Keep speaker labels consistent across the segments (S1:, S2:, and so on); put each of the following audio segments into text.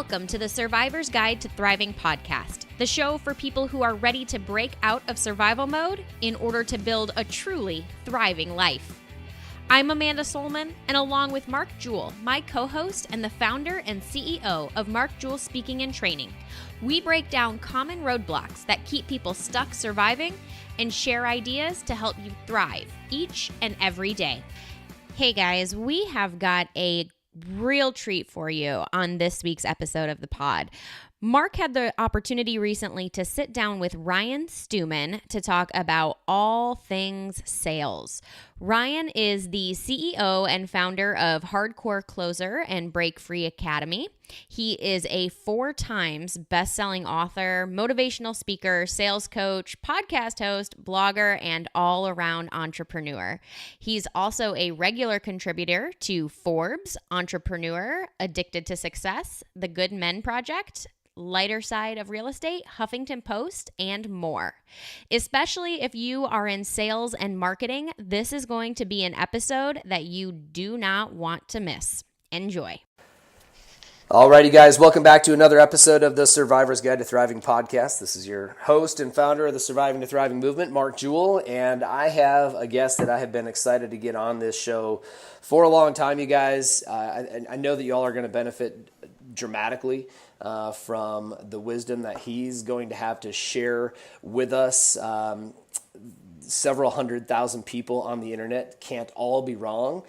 S1: Welcome to the Survivor's Guide to Thriving podcast, the show for people who are ready to break out of survival mode in order to build a truly thriving life. I'm Amanda Solman, and along with Mark Jewell, my co-host and the founder and CEO of Mark Jewell Speaking and Training, we break down common roadblocks that keep people stuck surviving and share ideas to help you thrive each and every day. Hey guys, we have got a real treat for you on this week's episode of the pod. Mark had the opportunity recently to sit down with Ryan Stewman to talk about all things sales. Ryan is the CEO and founder of Hardcore Closer and Break Free Academy. He is a 4 times best-selling author, motivational speaker, sales coach, podcast host, blogger, and all-around entrepreneur. He's also a regular contributor to Forbes, Entrepreneur, Addicted to Success, The Good Men Project, Lighter Side of Real Estate, Huffington Post, and more. Especially if you are in sales and marketing, this is going to be an episode that you do not want to miss. Enjoy.
S2: Alrighty, guys, welcome back to another episode of the Survivor's Guide to Thriving podcast. This is your host and founder of the Surviving to Thriving movement, Mark Jewell, and I have a guest that I have been excited to get on this show for a long time, you guys. I know that y'all are going to benefit dramatically from the wisdom that he's going to have to share with us. Several 100,000 people on the internet can't all be wrong,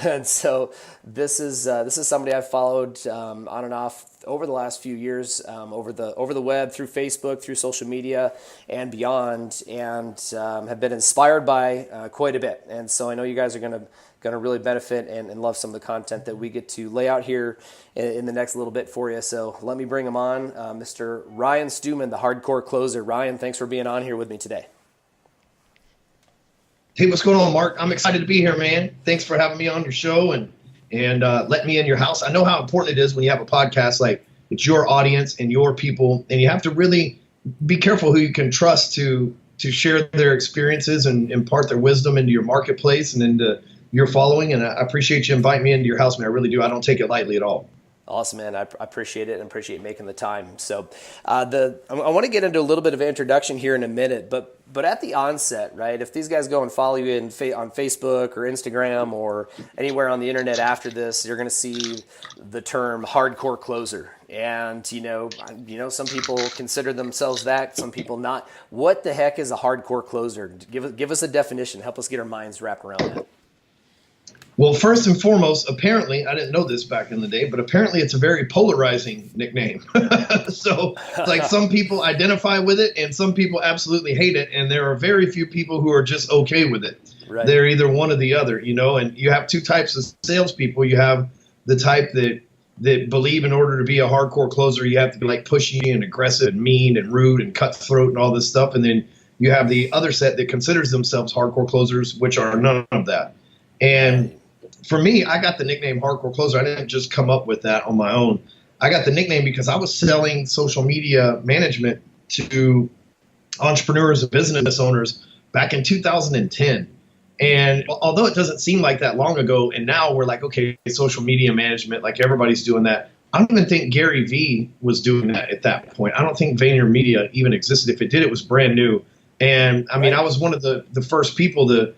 S2: and so this is somebody I've followed on and off over the last few years, over the web, through Facebook, through social media, and beyond, and have been inspired by quite a bit. And so I know you guys are going to really benefit and love some of the content that we get to lay out here in the next little bit for you. So let me bring him on, Mr. Ryan Stewman, the Hardcore Closer. Ryan, thanks for being on here with me today.
S3: Hey, what's going on, Mark? I'm excited to be here, man. Thanks for having me on your show and letting me in your house. I know how important it is when you have a podcast, like it's your audience and your people, and you have to really be careful who you can trust to share their experiences and impart their wisdom into your marketplace and into your following. And I appreciate you inviting me into your house, man. I really do. I don't take it lightly at all.
S2: Awesome, man. I appreciate it and appreciate making the time. So I want to get into a little bit of an introduction here in a minute, but at the onset, right, if these guys go and follow you on Facebook or Instagram or anywhere on the internet after this, you're going to see the term Hardcore Closer. And, you know, some people consider themselves that, some people not. What the heck is a Hardcore Closer? Give us a definition. Help us get our minds wrapped around that.
S3: Well, first and foremost, apparently, I didn't know this back in the day, but apparently it's a very polarizing nickname. So like some people identify with it and some people absolutely hate it. And there are very few people who are just okay with it. Right. They're either one or the other, you know, and you have 2 types of salespeople. You have the type that believe in order to be a hardcore closer, you have to be like pushy and aggressive and mean and rude and cutthroat and all this stuff. And then you have the other set that considers themselves hardcore closers, which are none of that. And for me, I got the nickname Hardcore Closer. I didn't just come up with that on my own. I got the nickname because I was selling social media management to entrepreneurs and business owners back in 2010. And although it doesn't seem like that long ago, and now we're like, okay, social media management, like everybody's doing that. I don't even think Gary Vee was doing that at that point. I don't think VaynerMedia even existed. If it did, it was brand new. And I mean, I was one of the first people to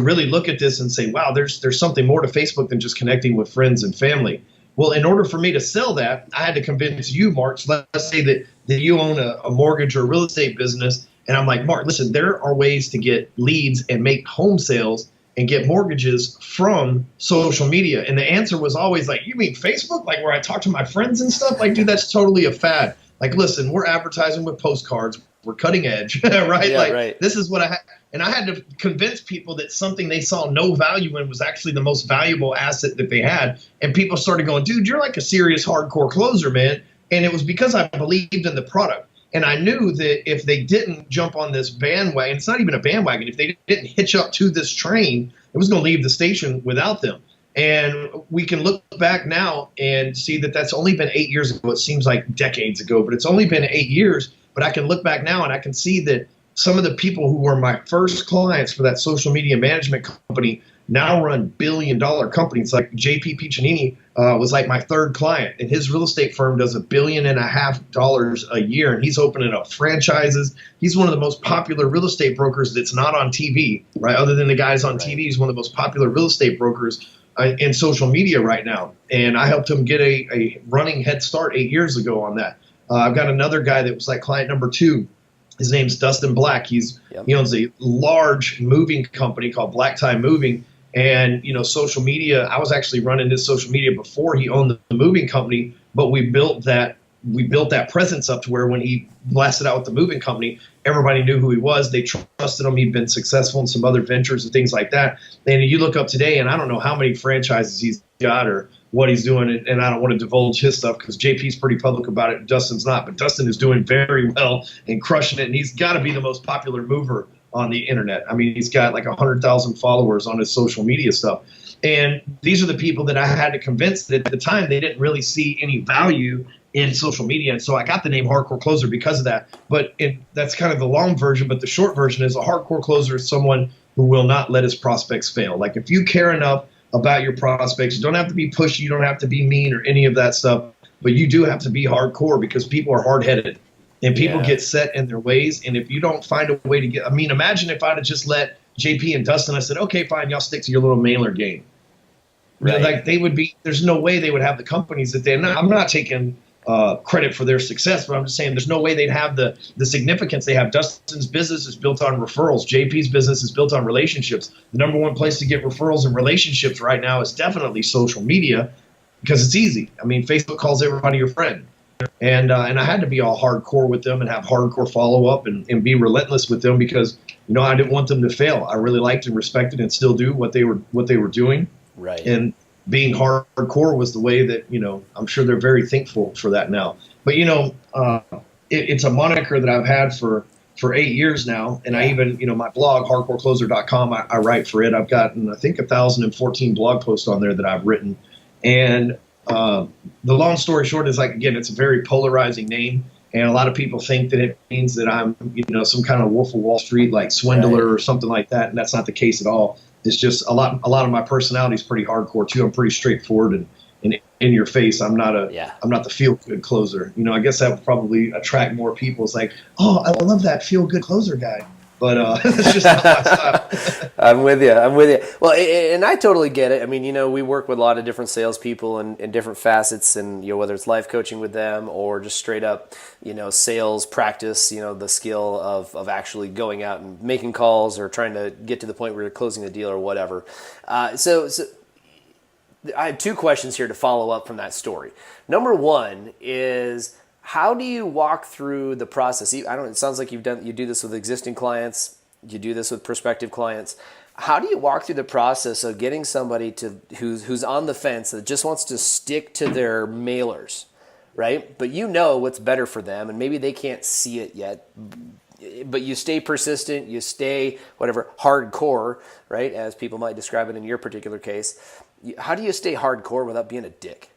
S3: really look at this and say, wow, there's something more to Facebook than just connecting with friends and family. Well, in order for me to sell that, I had to convince you, Mark. So let's say that you own a mortgage or real estate business. And I'm like, Mark, listen, there are ways to get leads and make home sales and get mortgages from social media. And the answer was always like, you mean Facebook? Like where I talk to my friends and stuff? Like, dude, that's totally a fad. Like, listen, we're advertising with postcards. We're cutting edge, right?
S2: Yeah,
S3: like,
S2: right.
S3: This is what I had. And I had to convince people that something they saw no value in was actually the most valuable asset that they had. And people started going, dude, you're like a serious hardcore closer, man. And it was because I believed in the product. And I knew that if they didn't jump on this bandwagon, it's not even a bandwagon, if they didn't hitch up to this train, it was going to leave the station without them. And we can look back now and see that that's only been 8 years ago. It seems like decades ago, but it's only been 8 years. But I can look back now and I can see that some of the people who were my first clients for that social media management company now run billion-dollar companies. Like JP Piccinini was like my third client, and his real estate firm does $1.5 billion a year, and he's opening up franchises. He's one of the most popular real estate brokers that's not on TV, right? Other than the guys on TV, he's one of the most popular real estate brokers in social media right now. And I helped him get a running head start 8 years ago on that. I've got another guy that was like client number 2. His name's Dustin Black. He owns a large moving company called Black Tie Moving. And, social media, I was actually running his social media before he owned the moving company, but we built that presence up to where when he blasted out with the moving company, everybody knew who he was. They trusted him. He'd been successful in some other ventures and things like that. And you look up today, and I don't know how many franchises he's got or what he's doing, and I don't want to divulge his stuff because JP's pretty public about it. Dustin's not, but Dustin is doing very well and crushing it, and he's got to be the most popular mover on the internet. I mean, he's got like 100,000 followers on his social media stuff. And these are the people that I had to convince that at the time they didn't really see any value in social media. And so I got the name Hardcore Closer because of that. But that's kind of the long version. But the short version is a hardcore closer is someone who will not let his prospects fail. Like if you care enough about your prospects, you don't have to be pushy, you don't have to be mean or any of that stuff, but you do have to be hardcore because people are hard-headed. And people get set in their ways. And if you don't find a way to imagine if I'd have just let JP and Dustin, I said, okay, fine, y'all stick to your little mailer game. Right. Like there's no way they would have the companies that I'm not taking credit for their success, but I'm just saying there's no way they'd have the significance they have. Dustin's business is built on referrals. JP's business is built on relationships. The number one place to get referrals and relationships right now is definitely social media because it's easy. I mean, Facebook calls everybody your friend. And I had to be all hardcore with them and have hardcore follow-up and be relentless with them because, I didn't want them to fail. I really liked and respected and still do what they were doing. Right. And being hardcore was the way that, I'm sure they're very thankful for that now. But, it's a moniker that I've had for 8 years now. And I even, my blog, hardcorecloser.com, I write for it. I've gotten, I think, 1,014 blog posts on there that I've written. And the long story short is again, it's a very polarizing name. And a lot of people think that it means that I'm, some kind of Wolf of Wall Street, like swindler or something like that. And that's not the case at all. It's just a lot of my personality is pretty hardcore too. I'm pretty straightforward and in your face. I'm not the feel good closer. I guess that would probably attract more people. It's like, oh, I love that feel good closer guy. But it's just not my style.
S2: I'm with you. Well, and I totally get it. I mean, we work with a lot of different salespeople in different facets, and whether it's life coaching with them or just straight up, sales practice, the skill of actually going out and making calls or trying to get to the point where you're closing the deal or whatever. So I have 2 questions here to follow up from that story. Number 1 is, how do you walk through the process? It sounds like you do this with existing clients, you do this with prospective clients. How do you walk through the process of getting somebody who's on the fence that just wants to stick to their mailers, right? But what's better for them, and maybe they can't see it yet, but you stay persistent, you stay hardcore, right? As people might describe it in your particular case. How do you stay hardcore without being a dick?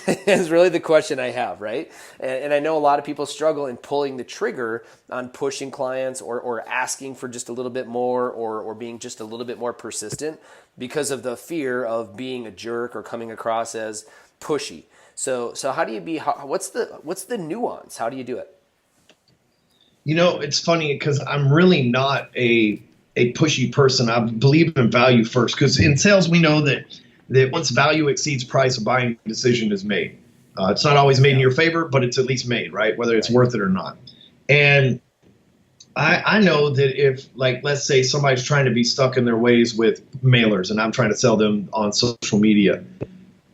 S2: Is really the question I have, right? And I know a lot of people struggle in pulling the trigger on pushing clients or asking for just a little bit more or being just a little bit more persistent because of the fear of being a jerk or coming across as pushy. So how do you what's the nuance? How do you do it?
S3: It's funny because I'm really not a pushy person. I believe in value first because in sales we know that once value exceeds price, a buying decision is made. It's not always made in your favor, but it's at least made, right? Whether it's worth it or not. And I know that if, let's say somebody's trying to be stuck in their ways with mailers and I'm trying to sell them on social media,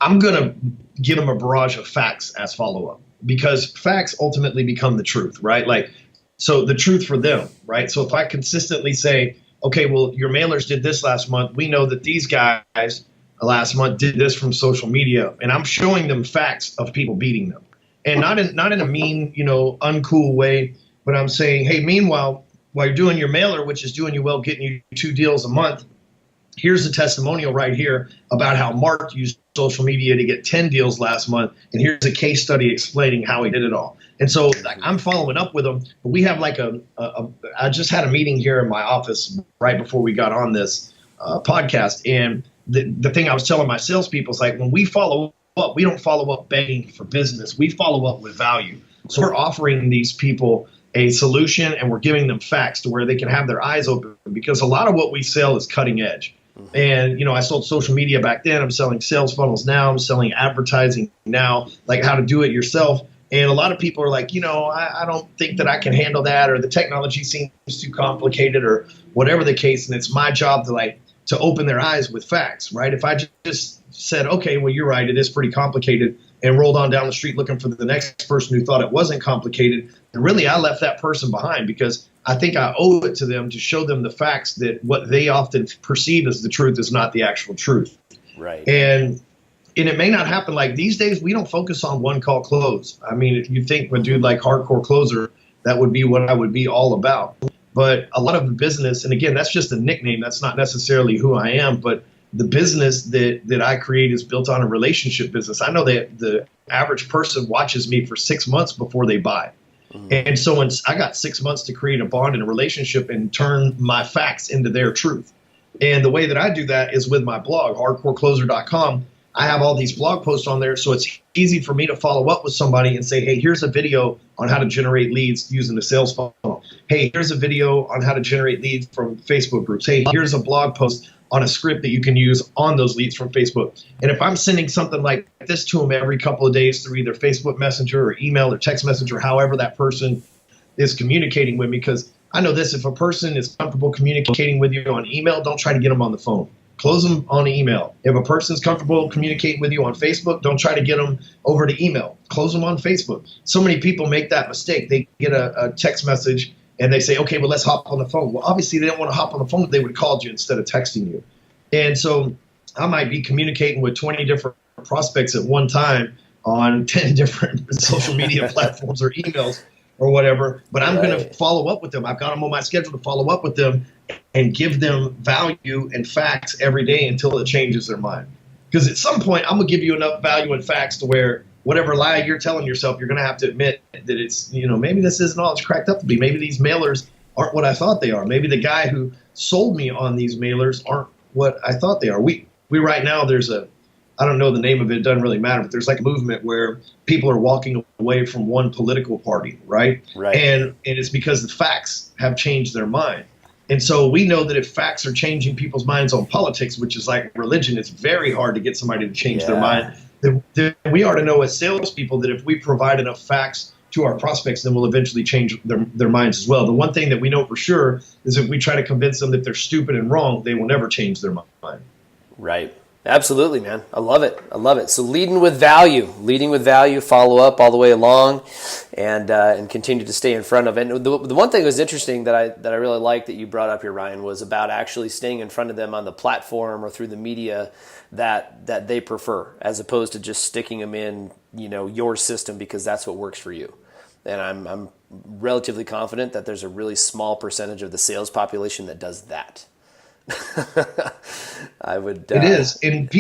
S3: I'm going to give them a barrage of facts as follow-up because facts ultimately become the truth, right? So the truth for them, right? So if I consistently say, okay, well, your mailers did this last month. We know that these guys last month did this from social media, and I'm showing them facts of people beating them, and not in a mean, uncool way, but I'm saying, hey, meanwhile, while you're doing your mailer, which is doing you well, getting you 2 deals a month, here's a testimonial right here about how Mark used social media to get 10 deals last month, and here's a case study explaining how he did it all. And so I'm following up with them, but we have I just had a meeting here in my office right before we got on this. podcast. And the thing I was telling my salespeople is like, when we follow up, we don't follow up begging for business. We follow up with value. So we're offering these people a solution, and we're giving them facts to where they can have their eyes open, because a lot of what we sell is cutting edge. And, I sold social media back then. I'm selling sales funnels now. I'm selling advertising now, like how to do it yourself. And a lot of people are like, I don't think that I can handle that, or the technology seems too complicated, or whatever the case. And it's my job to open their eyes with facts, right? If I just said, okay, well, you're right, it is pretty complicated, and rolled on down the street looking for the next person who thought it wasn't complicated, and really I left that person behind, because I think I owe it to them to show them the facts that what they often perceive as the truth is not the actual truth.
S2: Right.
S3: And it may not happen. Like these days, we don't focus on one call close. I mean, if you think a dude like Hardcore Closer, that would be what I would be all about. But a lot of the business, and again, that's just a nickname. That's not necessarily who I am, but the business that I create is built on a relationship business. I know that the average person watches me for 6 months before they buy. And so I got 6 months to create a bond and a relationship and turn my facts into their truth. And the way that I do that is with my blog, hardcorecloser.com. I have all these blog posts on there, so it's easy for me to follow up with somebody and say, hey, here's a video on how to generate leads using the sales funnel. Hey, here's a video on how to generate leads from Facebook groups. Hey, here's a blog post on a script that you can use on those leads from Facebook. And if I'm sending something like this to them every couple of days through either Facebook Messenger or email or text message, or however that person is communicating with me, because I know this, if a person is comfortable communicating with you on email, don't try to get them on the phone. Close them on email. If a person's comfortable communicating with you on Facebook, don't try to get them over to email. Close them on Facebook. So many people make that mistake. They get a text message and they say, okay, well, let's hop on the phone. Well, obviously they didn't want to hop on the phone. They would have called you instead of texting you. And so I might be communicating with 20 different prospects at one time on 10 different social media platforms or emails or whatever, but I'm going to follow up with them. I've got them on my schedule to follow up with them and give them value and facts every day until it changes their mind. Because at some point, I'm going to give you enough value and facts to where whatever lie you're telling yourself, you're going to have to admit that it's, maybe this isn't all it's cracked up to be. Maybe these mailers aren't what I thought they are. Maybe the guy who sold me on these mailers aren't what I thought they are. We right now, I don't know the name of it, doesn't really matter, but there's like a movement where people are walking away from one political party, right? And it's because the facts have changed their mind. And so we know that if facts are changing people's minds on politics, which is like religion, it's very hard to get somebody to change their mind. Then we ought to know as salespeople that if we provide enough facts to our prospects, then we'll eventually change their minds as well. The one thing that we know for sure is if we try to convince them that they're stupid and wrong, they will never change their mind. Right.
S2: Absolutely, man. I love it. So leading with value, follow up all the way along, and continue to stay in front of it. And the one thing that was interesting that I really liked that you brought up here, Ryan, was about actually staying in front of them on the platform or through the media that they prefer, as opposed to just sticking them in your system because that's what works for you. And I'm relatively confident that there's a really small percentage of the sales population that does that. I would.
S3: It is, and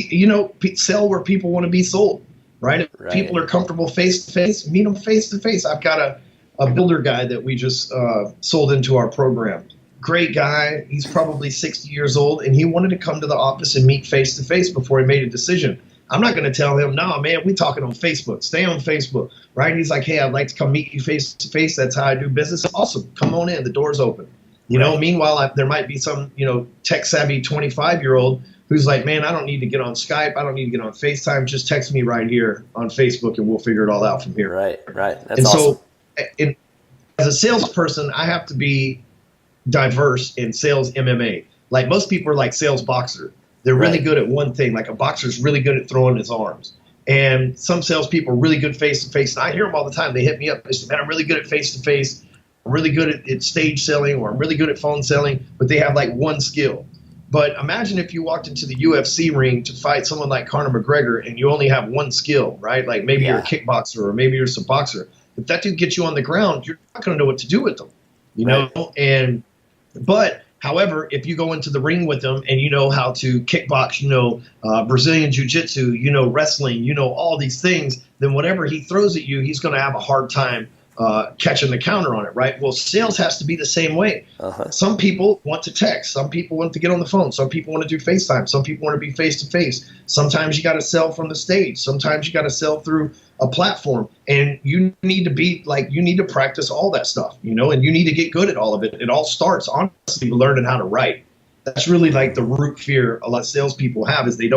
S3: sell where people want to be sold, right? If people are comfortable face to face, meet them face to face. I've got a builder guy that we just sold into our program. Great guy. He's probably 60 years old, and he wanted to come to the office and meet face to face before he made a decision. I'm not going to tell him, no, man, we're talking on Facebook. Stay on Facebook, right? He's like, hey, I'd like to come meet you face to face. That's how I do business. Awesome. Come on in. The door's open. Meanwhile, there might be some, tech-savvy 25-year-old who's like, man, I don't need to get on Skype. I don't need to get on FaceTime. Just text me right here on Facebook, and we'll figure it all out from here.
S2: Right. That's awesome.
S3: So as a salesperson, I have to be diverse in sales MMA. Like most people are like sales boxer. They're really good at one thing. Like a boxer's really good at throwing his arms. And some salespeople are really good face-to-face. And I hear them all the time. They hit me up. They say, man, I'm really good at face-to-face. I'm really good at stage selling, or I'm really good at phone selling, but they have like one skill. But imagine if you walked into the UFC ring to fight someone like Conor McGregor and you only have one skill, right? Like maybe you're a kickboxer or maybe you're a boxer. If that dude gets you on the ground, you're not going to know what to do with them, know? But however, if you go into the ring with them and you know how to kickbox, Brazilian jiu-jitsu, wrestling, all these things, then whatever he throws at you, he's going to have a hard time catching the counter on it, right? Well, sales has to be the same way. Some people want to text. Some people want to get on the phone. Some people want to do FaceTime. Some people want to be face-to-face. Sometimes you got to sell from the stage. Sometimes you got to sell through a platform. And you need to be like, you need to practice all that stuff, you know, and you need to get good at all of it. It all starts, honestly, with learning how to write. That's really like the root fear a lot of salespeople have is they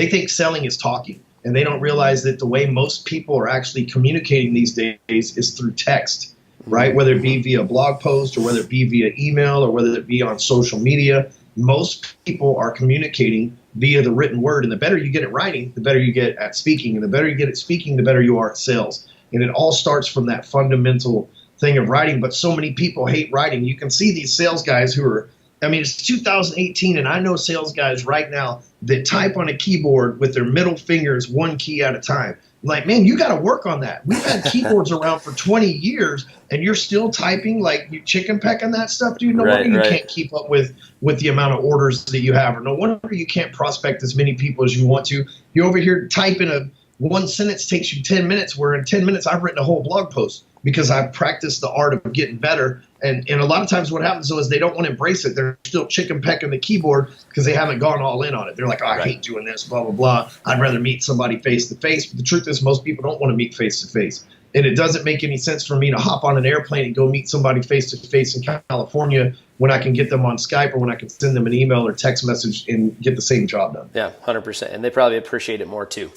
S3: think selling is talking. And they don't realize that the way most people are actually communicating these days is through text, right? Whether it be via blog post or whether it be via email or whether it be on social media, most people are communicating via the written word. And the better you get at writing, the better you get at speaking. And the better you get at speaking, the better you are at sales. And it all starts from that fundamental thing of writing. But so many people hate writing. You can see these sales guys who are, I mean, it's 2018, and I know sales guys right now that type on a keyboard with their middle fingers one key at a time. Like, man, you got to work on that. We've had keyboards around for 20 years, and you're still typing like you chicken pecking that stuff, dude. No wonder you can't keep up with the amount of orders that you have, or no wonder you can't prospect as many people as you want to. You're over here typing one sentence takes you 10 minutes, where in 10 minutes I've written a whole blog post because I've practiced the art of getting better. And a lot of times what happens though is they don't want to embrace it. They're still chicken pecking the keyboard because they haven't gone all in on it. They're like, oh, I hate doing this, blah, blah, blah. I'd rather meet somebody face to face. But the truth is most people don't want to meet face to face. And it doesn't make any sense for me to hop on an airplane and go meet somebody face to face in California when I can get them on Skype or when I can send them an email or text message and get the same job done.
S2: Yeah, 100%. And they probably appreciate it more too.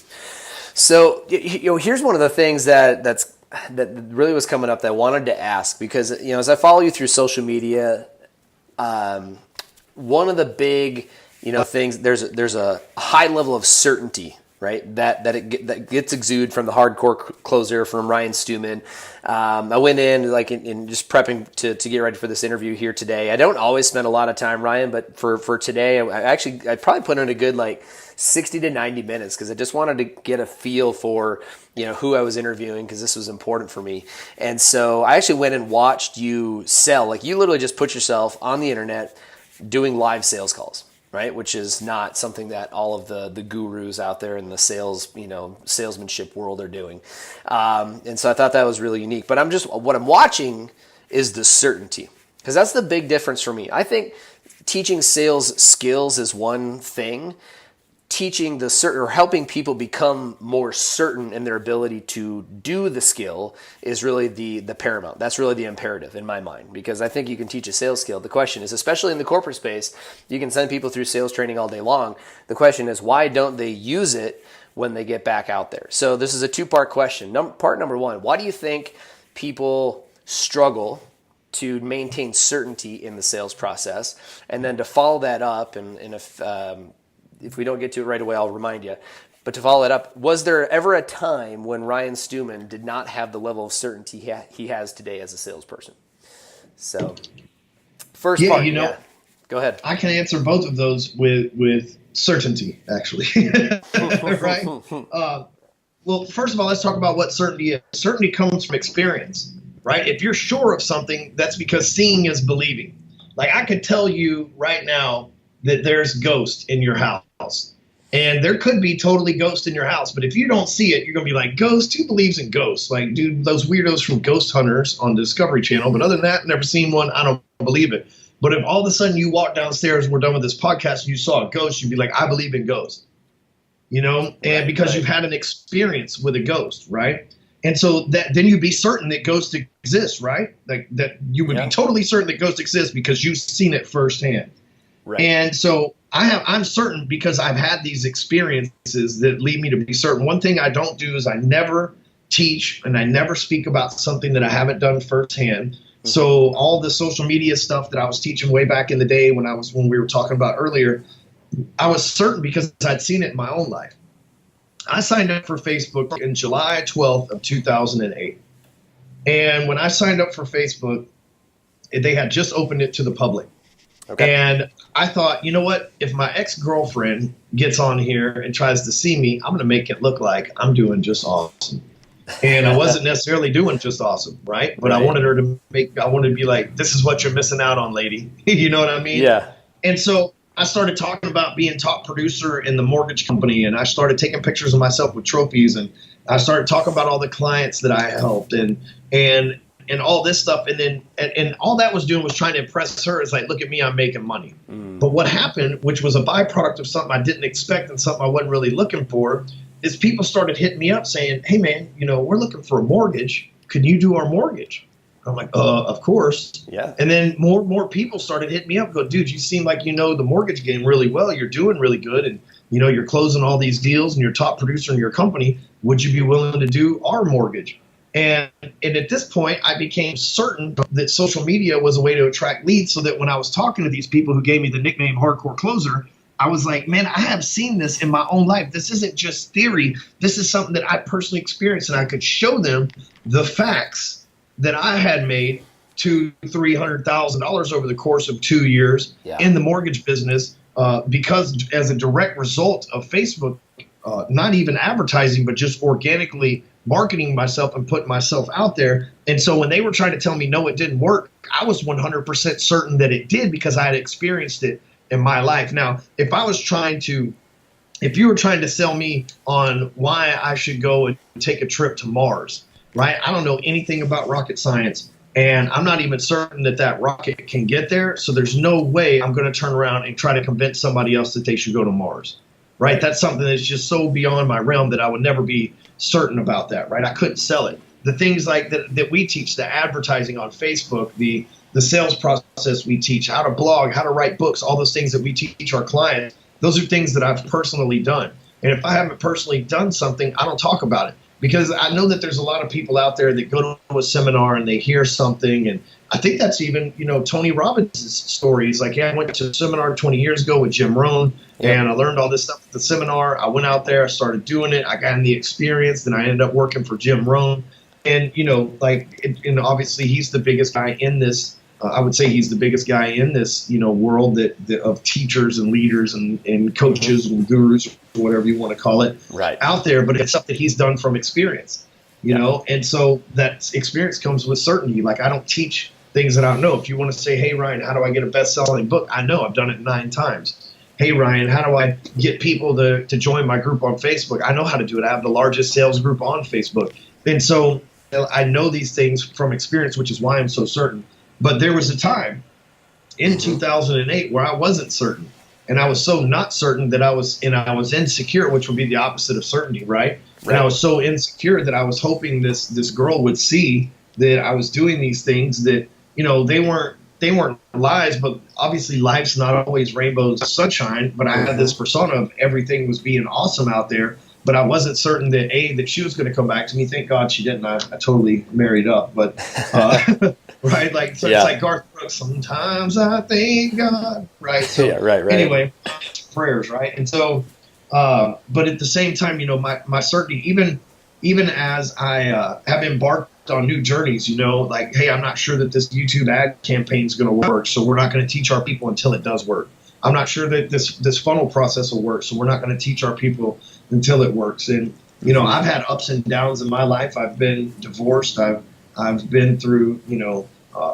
S2: So, you know, here's one of the things that really was coming up that I wanted to ask, because, you know, as I follow you through social media, one of the big, you know, things, there's a high level of certainty, right? That gets exuded from the hardcore closer, from Ryan Stewman. I went in like in just prepping to get ready for this interview here today. I don't always spend a lot of time, Ryan, but for today, I probably put in a good like 60 to 90 minutes because I just wanted to get a feel for, you know, who I was interviewing, because this was important for me. And so I actually went and watched you sell. Like, you literally just put yourself on the internet doing live sales calls, right? Which is not something that all of the gurus out there in the salesmanship world are doing. And so I thought that was really unique. But what I'm watching is the certainty, because that's the big difference for me. I think teaching sales skills is one thing. Teaching or helping people become more certain in their ability to do the skill is really the paramount. That's really the imperative in my mind, because I think you can teach a sales skill. The question is, especially in the corporate space, you can send people through sales training all day long. The question is, why don't they use it when they get back out there? So this is a two-part question. Part number one, why do you think people struggle to maintain certainty in the sales process? And then to follow that up, and if we don't get to it right away, I'll remind you. But to follow it up, was there ever a time when Ryan Stewman did not have the level of certainty he has today as a salesperson? So, first part, go ahead.
S3: I can answer both of those with certainty, actually. Right? Well, first of all, let's talk about what certainty is. Certainty comes from experience, right? If you're sure of something, that's because seeing is believing. Like, I could tell you right now that there's ghost in your house. And there could be totally ghost in your house, but if you don't see it, you're going to be like, ghost? Who believes in ghosts? Like, dude, those weirdos from Ghost Hunters on Discovery Channel. But other than that, never seen one. I don't believe it. But if all of a sudden you walk downstairs, we're done with this podcast, and you saw a ghost, you'd be like, I believe in ghosts. You know, and because you've had an experience with a ghost, right? And so then you'd be certain that ghosts exist, right? Like that you would be totally certain that ghosts exist because you've seen it firsthand. Right. And so I'm certain because I've had these experiences that lead me to be certain. One thing I don't do is I never teach and I never speak about something that I haven't done firsthand. Mm-hmm. So all the social media stuff that I was teaching way back in the day when we were talking about earlier, I was certain because I'd seen it in my own life. I signed up for Facebook in July 12th of 2008. And when I signed up for Facebook, they had just opened it to the public. Okay. And I thought, you know what? If my ex-girlfriend gets on here and tries to see me, I'm going to make it look like I'm doing just awesome. And I wasn't necessarily doing just awesome, right? But I wanted her to I wanted to be like, this is what you're missing out on, lady. You know what I mean? Yeah. And so I started talking about being top producer in the mortgage company, and I started taking pictures of myself with trophies, and I started talking about all the clients that I helped, and and all this stuff. And then, and all that was doing was trying to impress her. It's like, look at me, I'm making money. But what happened, which was a byproduct of something I didn't expect and something I wasn't really looking for, is people started hitting me up saying, hey man, we're looking for a mortgage. Could you do our mortgage? I'm like, of course.
S2: Yeah.
S3: And then more people started hitting me up, go, dude, you seem like you know the mortgage game really well. You're doing really good. And, you're closing all these deals and you're top producer in your company. Would you be willing to do our mortgage? And at this point, I became certain that social media was a way to attract leads, so that when I was talking to these people who gave me the nickname Hardcore Closer, I was like, man, I have seen this in my own life. This isn't just theory. This is something that I personally experienced, and I could show them the facts that I had made $200,000-$300,000 over the course of 2 years in the mortgage business, because as a direct result of Facebook, not even advertising, but just organically marketing myself and putting myself out there. And so when they were trying to tell me, no, it didn't work, I was 100% certain that it did, because I had experienced it in my life. Now, if you were trying to sell me on why I should go and take a trip to Mars, right? I don't know anything about rocket science, and I'm not even certain that rocket can get there. So there's no way I'm going to turn around and try to convince somebody else that they should go to Mars, right? That's something that's just so beyond my realm that I would never be certain about that, right? I couldn't sell it. The things like that we teach, the advertising on Facebook, the sales process we teach, how to blog, how to write books, all those things that we teach our clients, those are things that I've personally done. And if I haven't personally done something, I don't talk about it. Because I know that there's a lot of people out there that go to a seminar and they hear something. And I think that's even, Tony Robbins' story. He's like, I went to a seminar 20 years ago with Jim Rohn, and I learned all this stuff at the seminar. I went out there, I started doing it. I got in the experience, then I ended up working for Jim Rohn. And, obviously he's the biggest guy in this. I would say he's the biggest guy in this, world of teachers and leaders and coaches and gurus, whatever you want to call it, out there. But it's something he's done from experience, know. And so that experience comes with certainty. Like, I don't teach things that I don't know. If you want to say, hey, Ryan, how do I get a best-selling book? I know. I've done it 9 times. Hey, Ryan, how do I get people to join my group on Facebook? I know how to do it. I have the largest sales group on Facebook. And so I know these things from experience, which is why I'm so certain. But there was a time in 2008 where I wasn't certain, and I was so not certain that I was insecure, which would be the opposite of certainty, right? And I was so insecure that I was hoping this girl would see that I was doing these things that, they weren't lies, but obviously life's not always rainbows and sunshine. But I had this persona of everything was being awesome out there. But I wasn't certain that she was going to come back to me. Thank God she didn't. I totally married up. But right, like so it's like Garth Brooks. Sometimes I thank God. Right. So
S2: right.
S3: Anyway, prayers, right? And so, but at the same time, my certainty, even as I have embarked on new journeys, like, hey, I'm not sure that this YouTube ad campaign is going to work, so we're not going to teach our people until it does work. I'm not sure that this funnel process will work, so we're not going to teach our people until it works. And I've had ups and downs in my life. I've been divorced. I've been through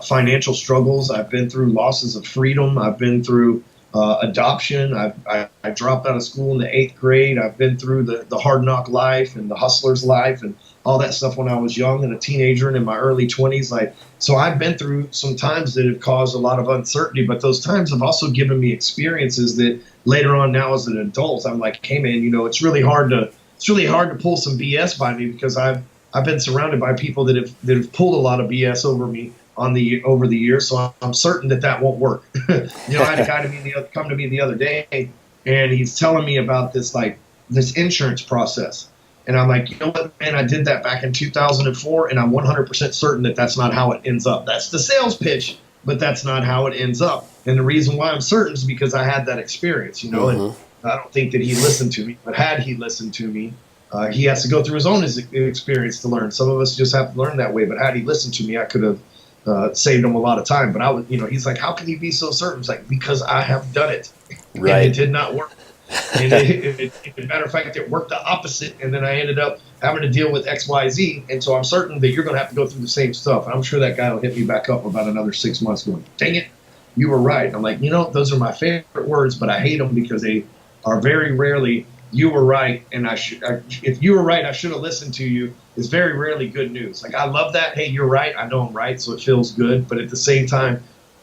S3: financial struggles. I've been through losses of freedom. I've been through adoption. I dropped out of school in the 8th grade. I've been through the hard knock life and the hustler's life and all that stuff when I was young and a teenager and in my early 20s. So I've been through some times that have caused a lot of uncertainty, but those times have also given me experiences that later on now as an adult, I'm like, hey man, it's really hard to pull some BS by me, because I've been surrounded by people that have pulled a lot of BS over me over the years. So I'm certain that won't work. I had a guy come to me the other day, and he's telling me about this insurance process. And I'm like, you know what, man, I did that back in 2004, and I'm 100% certain that that's not how it ends up. That's the sales pitch, but that's not how it ends up. And the reason why I'm certain is because I had that experience, and I don't think that he listened to me. But had he listened to me, he has to go through his own experience to learn. Some of us just have to learn that way. But had he listened to me, I could have saved him a lot of time. But I was, he's like, how can you be so certain? It's like, because I have done it. Right. And it did not work. And as a matter of fact, it worked the opposite. And then I ended up having to deal with X, Y, Z. And so I'm certain that you're going to have to go through the same stuff. And I'm sure that guy will hit me back up about another 6 months going, dang it, you were right. And I'm like, those are my favorite words, but I hate them because they are very rarely you were right, and if you were right, I should have listened to you, is very rarely good news. Like, I love that. Hey, you're right. I know I'm right, so it feels good. But at the same time,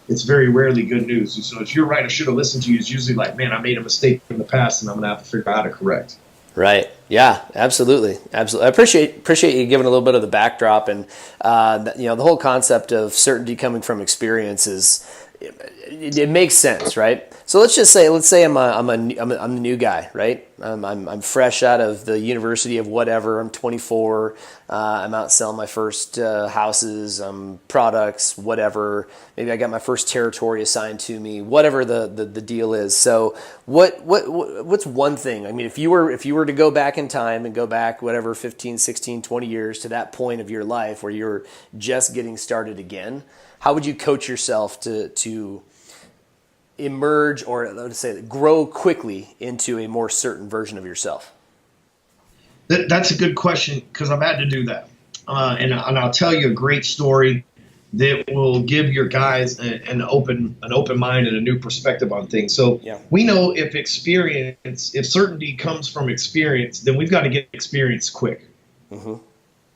S3: it's very rarely good news. And so if you're right, I should have listened to you, is usually like, man, I made a mistake in the past, and I'm going to have to figure out how to correct.
S2: Right. Yeah, absolutely. Absolutely. I appreciate you giving a little bit of the backdrop, and the whole concept of certainty coming from experience is, it makes sense, right? So let's say I'm the new guy, right? I'm fresh out of the university of whatever. I'm 24. I'm out selling my first houses, products, whatever. Maybe I got my first territory assigned to me, whatever the deal is. So what's one thing? I mean, if you were to go back in time and go back whatever 15, 16, 20 years to that point of your life where you're just getting started again, how would you coach yourself to emerge, or let's say grow quickly into a more certain version of yourself?
S3: That's a good question, because I've had to do that. And I'll tell you a great story that will give your guys an open mind and a new perspective on things. So we know if certainty comes from experience, then we've got to get experience quick. Mm-hmm.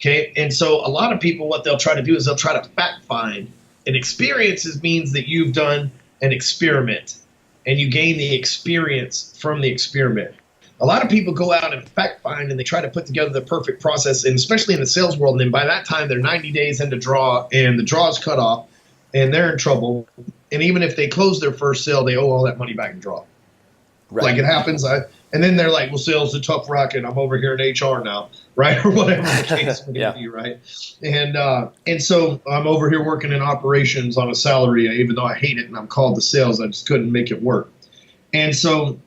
S3: Okay. And so a lot of people, what they'll try to do is they'll try to fact find. And experiences means that you've done an experiment and you gain the experience from the experiment. A lot of people go out and fact find, and they try to put together the perfect process, and especially in the sales world. And then by that time, they're 90 days into draw, and the draw's cut off, and they're in trouble. And even if they close their first sale, they owe all that money back in draw. Right. Like, it happens. And then they're like, well, sales is a tough rocket. I'm over here in HR now, right? Or whatever the case may be, right? And so I'm over here working in operations on a salary, even though I hate it and I'm called to sales. I just couldn't make it work. And so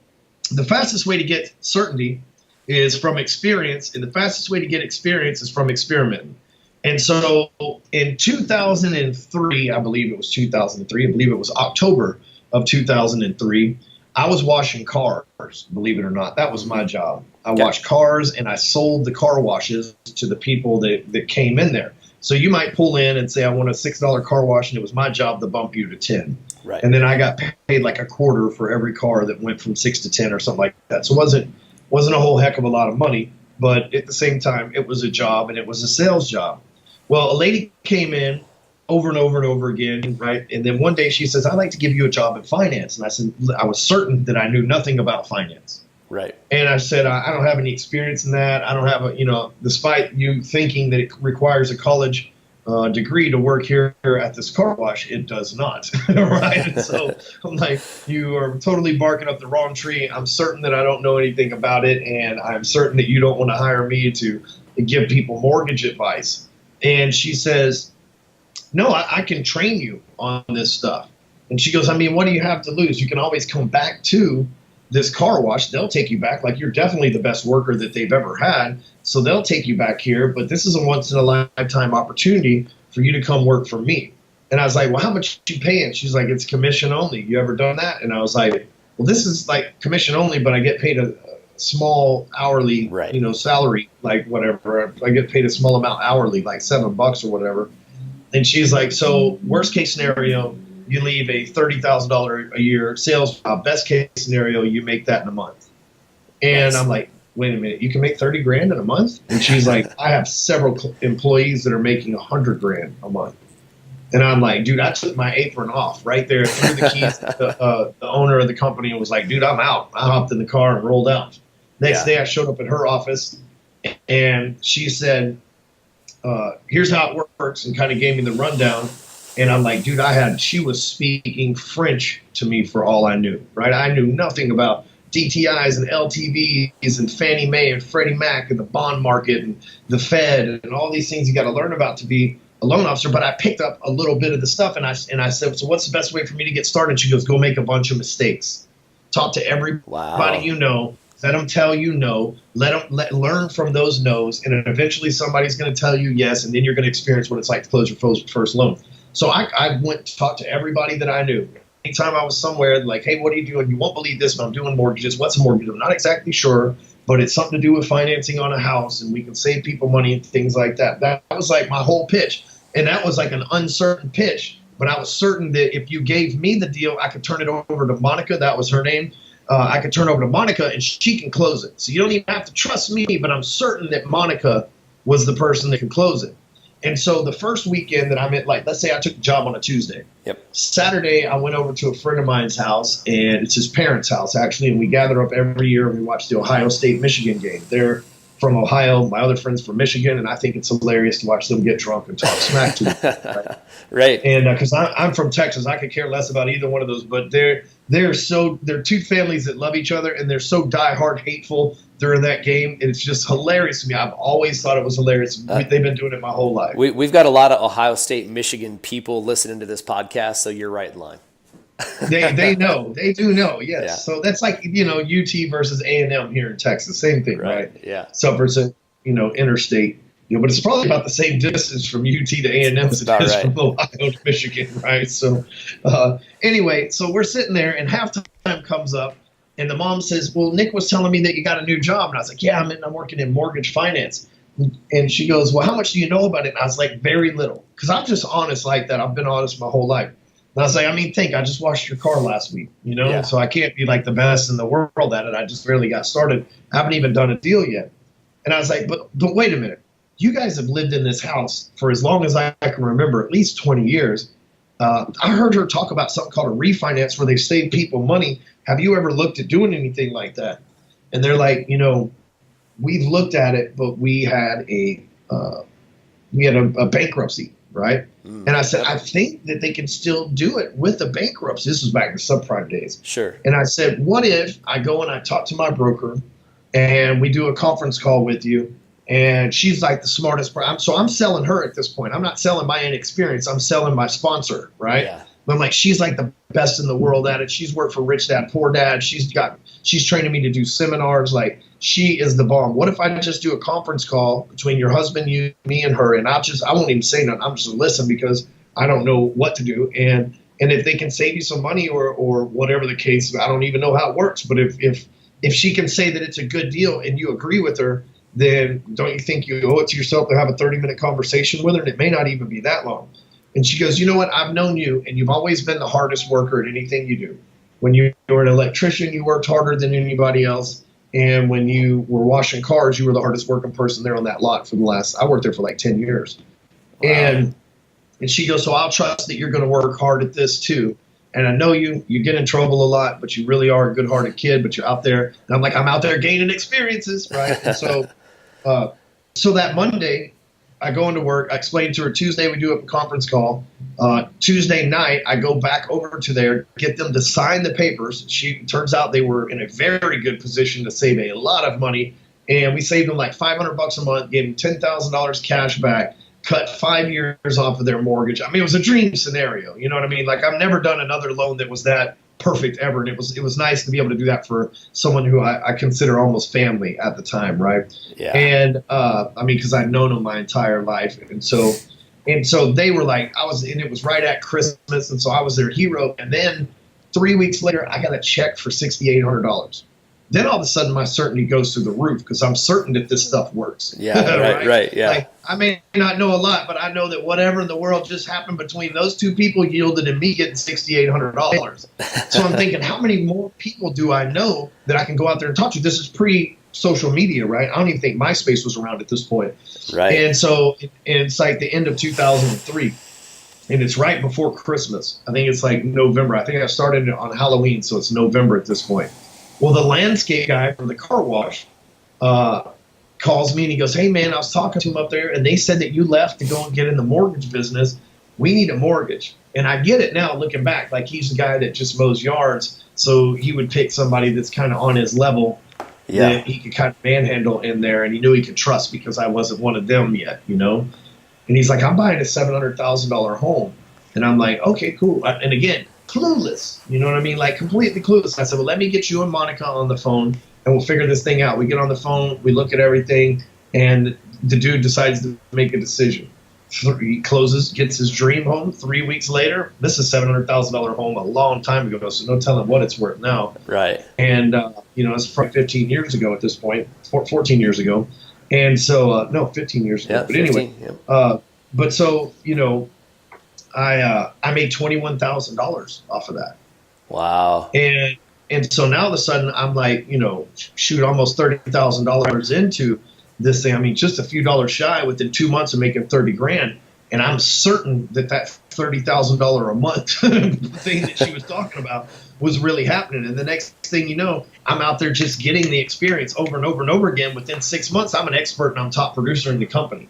S3: the fastest way to get certainty is from experience, and the fastest way to get experience is from experimenting. And so in 2003, I believe it was October of 2003, I was washing cars, believe it or not. That was my job. I washed cars, and I sold the car washes to the people that came in there. So you might pull in and say, I want a $6 car wash, and it was my job to bump you to 10. Right. And then I got paid like a quarter for every car that went from 6 to 10 or something like that. So it wasn't a whole heck of a lot of money, but at the same time, it was a job, and it was a sales job. Well, a lady came in over and over and over again, right? And then one day she says, I'd like to give you a job in finance. And I said, I was certain that I knew nothing about finance. Right. And I said, I don't have any experience in that. I don't have despite you thinking that it requires a college degree to work here at this car wash, it does not. Right. And so I'm like, you are totally barking up the wrong tree. I'm certain that I don't know anything about it. And I'm certain that you don't want to hire me to give people mortgage advice. And she says, no, I can train you on this stuff. And she goes, I mean, what do you have to lose? You can always come back to this car wash. They'll take you back. Like, you're definitely the best worker that they've ever had. So they'll take you back here. But this is a once in a lifetime opportunity for you to come work for me. And I was like, well, how much you paying? She's like, it's commission only. You ever done that? And I was like, well, this is like commission only, but I get paid a small hourly, salary, like whatever. I get paid a small amount hourly, like $7 or whatever. And she's like, so worst case scenario, you leave a $30,000 a year sales job. Best case scenario, you make that in a month. And I'm like, wait a minute, you can make 30 grand in a month? And she's like, I have several employees that are making 100 grand a month. And I'm like, dude, I took my apron off right there, threw the keys to the owner of the company, and was like, dude, I'm out. I hopped in the car and rolled out. Next day I showed up at her office, and she said, here's how it works, and kind of gave me the rundown. And I'm like, dude, she was speaking French to me for all I knew, right? I knew nothing about DTIs and LTVs and Fannie Mae and Freddie Mac and the bond market and the Fed and all these things you got to learn about to be a loan officer. But I picked up a little bit of the stuff, and I said, so what's the best way for me to get started? She goes, go make a bunch of mistakes. Talk to everybody you know. Let them tell you no. Learn from those no's, and eventually somebody's going to tell you yes, and then you're going to experience what it's like to close your first loan. So I went to talk to everybody that I knew. Anytime I was somewhere, like, hey, what are you doing? You won't believe this, but I'm doing mortgages. What's a mortgage? I'm not exactly sure, but it's something to do with financing on a house, and we can save people money and things like that. That was like my whole pitch, and that was like an uncertain pitch. But I was certain that if you gave me the deal, I could turn it over to Monica. That was her name. I could turn over to Monica and she can close it. So you don't even have to trust me, but I'm certain that Monica was the person that can close it. And so the first weekend that I'm at, like, let's say I took a job on a Tuesday.
S2: Yep. Saturday,
S3: I went over to a friend of mine's house, and it's his parents' house, actually, and we gather up every year and we watch the Ohio State-Michigan game. They're from Ohio. My other friend's from Michigan, and I think it's hilarious to watch them get drunk and talk smack to each other.
S2: Right.
S3: And because I'm from Texas, I could care less about either one of those, but they're two families that love each other, and they're so diehard hateful during that game. It's just hilarious to me. I've always thought it was hilarious. They've been doing it my whole life.
S2: We've got a lot of Ohio State, Michigan people listening to this podcast, so you're right in line.
S3: They know. They do know, yes.
S2: Yeah.
S3: So that's like, UT versus A&M here in Texas. Same thing, right?
S2: Yeah.
S3: Separate, interstate. But it's probably about the same distance from UT to A&M as it is from Ohio to Michigan, right? So anyway, so we're sitting there, and halftime comes up, and the mom says, well, Nick was telling me that you got a new job. And I was like, yeah, I'm working in mortgage finance. And she goes, well, how much do you know about it? And I was like, very little, because I'm just honest like that. I've been honest my whole life. And I was like, I just washed your car last week,
S2: Yeah.
S3: So I can't be like the best in the world at it. I just barely got started. I haven't even done a deal yet. And I was like, but wait a minute. You guys have lived in this house for as long as I can remember, at least 20 years. I heard her talk about something called a refinance where they save people money. Have you ever looked at doing anything like that? And they're like, we've looked at it, but we had a bankruptcy, right? And I said, I think that they can still do it with a bankruptcy. This was back in the subprime days.
S2: Sure.
S3: And I said, what if I go and I talk to my broker and we do a conference call with you? And she's like the smartest. So I'm selling her at this point. I'm not selling my inexperience. I'm selling my sponsor, right?
S2: Yeah.
S3: But I'm like, she's like the best in the world at it. She's worked for Rich Dad, Poor Dad. She's training me to do seminars. Like, she is the bomb. What if I just do a conference call between your husband, you, me, and her, and I won't even say nothing. I'm just listen because I don't know what to do. And if they can save you some money or whatever the case, I don't even know how it works. But if she can say that it's a good deal and you agree with her, then don't you think you owe it to yourself to have a 30-minute conversation with her? And it may not even be that long. And she goes, you know what? I've known you, and you've always been the hardest worker at anything you do. When you were an electrician, you worked harder than anybody else. And when you were washing cars, you were the hardest working person there on that lot I worked there for like 10 years. Wow. And she goes, so I'll trust that you're going to work hard at this too. And I know you get in trouble a lot, but you really are a good-hearted kid, but you're out there. And I'm like, I'm out there gaining experiences, right? And so that Monday, I go into work. I explain to her Tuesday we do a conference call. Tuesday night, I go back over to there, get them to sign the papers. Turns out they were in a very good position to save a lot of money. And we saved them like $500 a month, gave them $10,000 cash back, cut 5 years off of their mortgage. I mean, it was a dream scenario. You know what I mean? Like, I've never done another loan that was that perfect ever. And it was nice to be able to do that for someone who I consider almost family at the time, right?
S2: Yeah.
S3: And because I'd known them my entire life. And so they were like, and it was right at Christmas, and so I was their hero. And then 3 weeks later, I got a check for $6,800. Then all of a sudden, my certainty goes through the roof because I'm certain that this stuff works.
S2: Yeah, right, yeah.
S3: Like, I may not know a lot, but I know that whatever in the world just happened between those two people yielded in me getting $6,800. So I'm thinking, how many more people do I know that I can go out there and talk to? This is pre-social media, right? I don't even think MySpace was around at this point.
S2: Right.
S3: And so it's like the end of 2003. And it's right before Christmas. I think it's like November. I think I started on Halloween, so it's November at this point. Well, the landscape guy from the car wash calls me and he goes, hey, man, I was talking to him up there, and they said that you left to go and get in the mortgage business. We need a mortgage. And I get it now looking back. Like, he's the guy that just mows yards, so he would pick somebody that's kind of on his level that he could kind of manhandle in there, and he knew he could trust because I wasn't one of them yet, And he's like, I'm buying a $700,000 home. And I'm like, okay, cool. And again, clueless, you know what I mean? Like, completely clueless. I said, well, let me get you and Monica on the phone and we'll figure this thing out. We get on the phone, we look at everything, and the dude decides to make a decision. He closes, gets his dream home. 3 weeks later, this is a $700,000 home a long time ago, so no telling what it's worth now.
S2: Right.
S3: And, it's from 15 years ago at this point, 14 years ago. And so, 15 years ago.
S2: Yeah,
S3: but anyway,
S2: 15,
S3: but so, I made $21,000 off of that.
S2: Wow.
S3: And And so now all of a sudden I'm like, shoot, almost $30,000 into this thing. I mean, just a few dollars shy within 2 months of making 30 grand. And I'm certain that $30,000 a month thing that she was talking about was really happening. And the next thing you know, I'm out there just getting the experience over and over and over again. Within 6 months, I'm an expert and I'm top producer in the company.